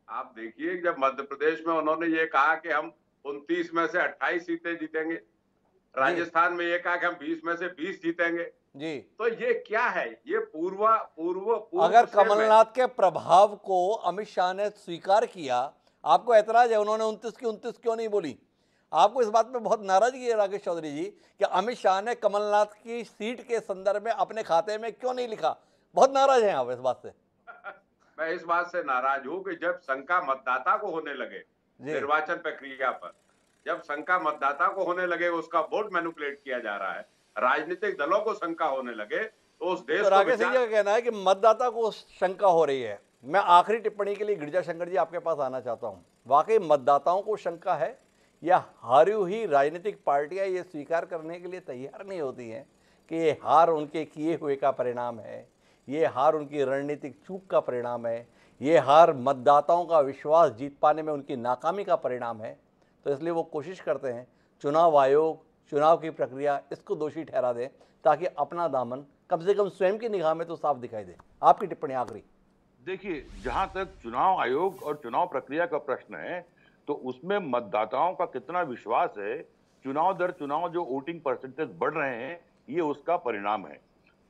S3: आप देखिए, जब मध्य प्रदेश में उन्होंने ये कहा कि हम 29 में से 28 सीटें जीतेंगे, राजस्थान में ये कहा कि हम 20 में से 20 जीतेंगे
S1: जी,
S3: तो ये क्या है? ये पूर्व
S1: अगर कमलनाथ के प्रभाव को अमित शाह ने स्वीकार किया, आपको ऐतराज है उन्होंने 29 की 29 क्यों नहीं बोली? आपको इस बात में बहुत नाराजगी है राकेश चौधरी जी कि अमित शाह ने कमलनाथ की सीट के संदर्भ में अपने खाते में क्यों नहीं लिखा? बहुत नाराज हैं आप इस बात से?
S3: मैं इस बात से नाराज हूं कि जब शंका मतदाता को होने लगे निर्वाचन प्रक्रिया पर, जब शंका मतदाता को होने लगे उसका वोट मैनिपुलेट किया जा रहा है, राजनीतिक दलों को शंका होने लगे, तो उस देश
S1: तो
S3: को
S1: राकेश जी
S3: विचार
S1: का कहना है कि मतदाता को शंका हो रही है। मैं आखिरी टिप्पणी के लिए गिरजा शंकर जी आपके पास आना चाहता हूं। वाकई मतदाताओं को शंका है या हारी हुई राजनीतिक पार्टियां ये स्वीकार करने के लिए तैयार नहीं होती हैं कि ये हार उनके किए हुए का परिणाम है, ये हार उनकी रणनीतिक चूक का परिणाम है, ये हार मतदाताओं का विश्वास जीत पाने में उनकी नाकामी का परिणाम है। तो इसलिए वो कोशिश करते हैं चुनाव आयोग, चुनाव की प्रक्रिया इसको दोषी ठहरा दें ताकि अपना दामन कम से कम स्वयं की निगाह में तो साफ दिखाई दे। आपकी टिप्पणी आखिरी।
S5: देखिए, जहां तक चुनाव आयोग और चुनाव प्रक्रिया का प्रश्न है, तो उसमें मतदाताओं का कितना विश्वास है, चुनाव दर चुनाव जो वोटिंग परसेंटेज बढ़ रहे हैं, ये उसका परिणाम है,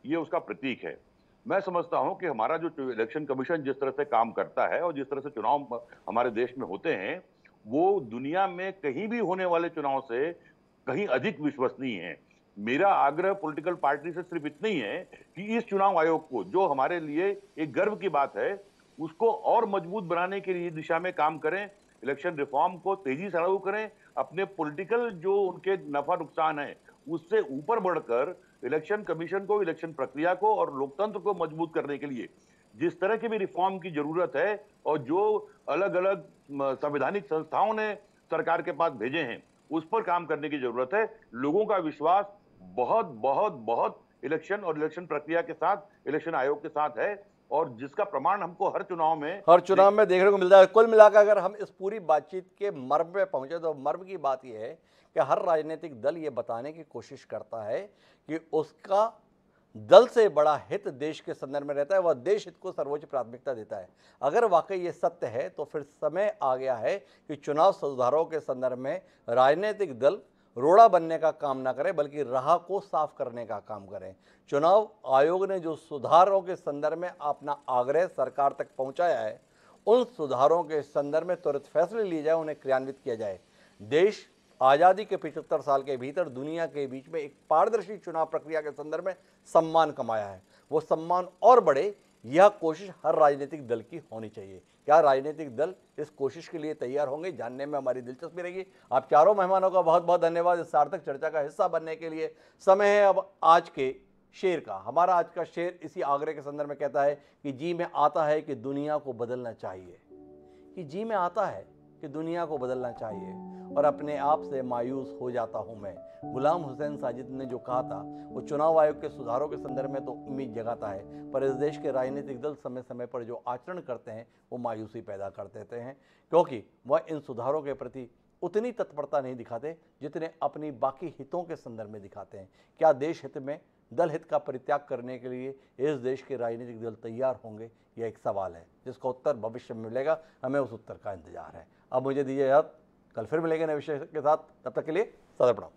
S5: ये उसका प्रतीक है। मैं समझता हूं कि हमारा जो इलेक्शन कमीशन जिस तरह से काम करता है और जिस तरह से चुनाव हमारे देश में होते हैं, वो दुनिया में कहीं भी होने वाले चुनाव से कहीं अधिक विश्वसनीय है। मेरा आग्रह पॉलिटिकल पार्टी से सिर्फ इतना ही है कि इस चुनाव आयोग को, जो हमारे लिए एक गर्व की बात है, उसको और मजबूत बनाने के लिए दिशा में काम करें, इलेक्शन रिफॉर्म को तेजी से लागू करें, अपने पॉलिटिकल जो उनके नफा नुकसान है उससे ऊपर बढ़कर इलेक्शन कमीशन को, इलेक्शन प्रक्रिया को और लोकतंत्र को मजबूत करने के लिए जिस तरह की भी रिफॉर्म की जरूरत है और जो अलग अलग संवैधानिक संस्थाओं ने सरकार के पास भेजे हैं, उस पर काम करने की जरूरत है। लोगों का विश्वास बहुत बहुत बहुत इलेक्शन और इलेक्शन प्रक्रिया के साथ, इलेक्शन आयोग के साथ है, और जिसका प्रमाण हमको हर चुनाव में
S1: देखने को मिलता है। कुल मिलाकर अगर हम इस पूरी बातचीत के मर्म पे पहुंचे तो मर्म की बात यह है कि हर राजनीतिक दल ये बताने की कोशिश करता है कि उसका दल से बड़ा हित देश के संदर्भ में रहता है, वह देश हित को सर्वोच्च प्राथमिकता देता है। अगर वाकई ये सत्य है तो फिर समय आ गया है कि चुनाव सुधारों के संदर्भ में राजनीतिक दल रोड़ा बनने का काम ना करें, बल्कि राह को साफ करने का काम करें। चुनाव आयोग ने जो सुधारों के संदर्भ में अपना आग्रह सरकार तक पहुंचाया है, उन सुधारों के संदर्भ में त्वरित फैसले लिए जाए, उन्हें क्रियान्वित किया जाए। देश आज़ादी के 75 साल के भीतर दुनिया के बीच में एक पारदर्शी चुनाव प्रक्रिया के संदर्भ में सम्मान कमाया है। वो सम्मान और बढ़े, यह कोशिश हर राजनीतिक दल की होनी चाहिए। क्या राजनीतिक दल इस कोशिश के लिए तैयार होंगे, जानने में हमारी दिलचस्पी रहेगी। आप चारों मेहमानों का बहुत बहुत धन्यवाद इस सार्थक चर्चा का हिस्सा बनने के लिए। समय है अब आज के शेर का। हमारा आज का शेर इसी आग्रह के संदर्भ में कहता है कि जी में आता है कि दुनिया को बदलना चाहिए, कि जी में आता है कि दुनिया को बदलना चाहिए और अपने आप से मायूस हो जाता हूं मैं। गुलाम हुसैन साजिद ने जो कहा था वो चुनाव आयोग के सुधारों के संदर्भ में तो उम्मीद जगाता है, पर इस देश के राजनीतिक दल समय समय पर जो आचरण करते हैं वो मायूसी पैदा कर देते हैं, क्योंकि वह इन सुधारों के प्रति उतनी तत्परता नहीं दिखाते जितने अपनी बाकी हितों के संदर्भ में दिखाते हैं। क्या देश हित में दल हित का परित्याग करने के लिए इस देश के राजनीतिक दल तैयार होंगे, यह एक सवाल है जिसका उत्तर भविष्य में मिलेगा। हमें उस उत्तर का इंतजार है। अब मुझे दीजिए याद, कल फिर मिलेंगे नए विषय के साथ। तब तक के लिए सदा प्रणाम।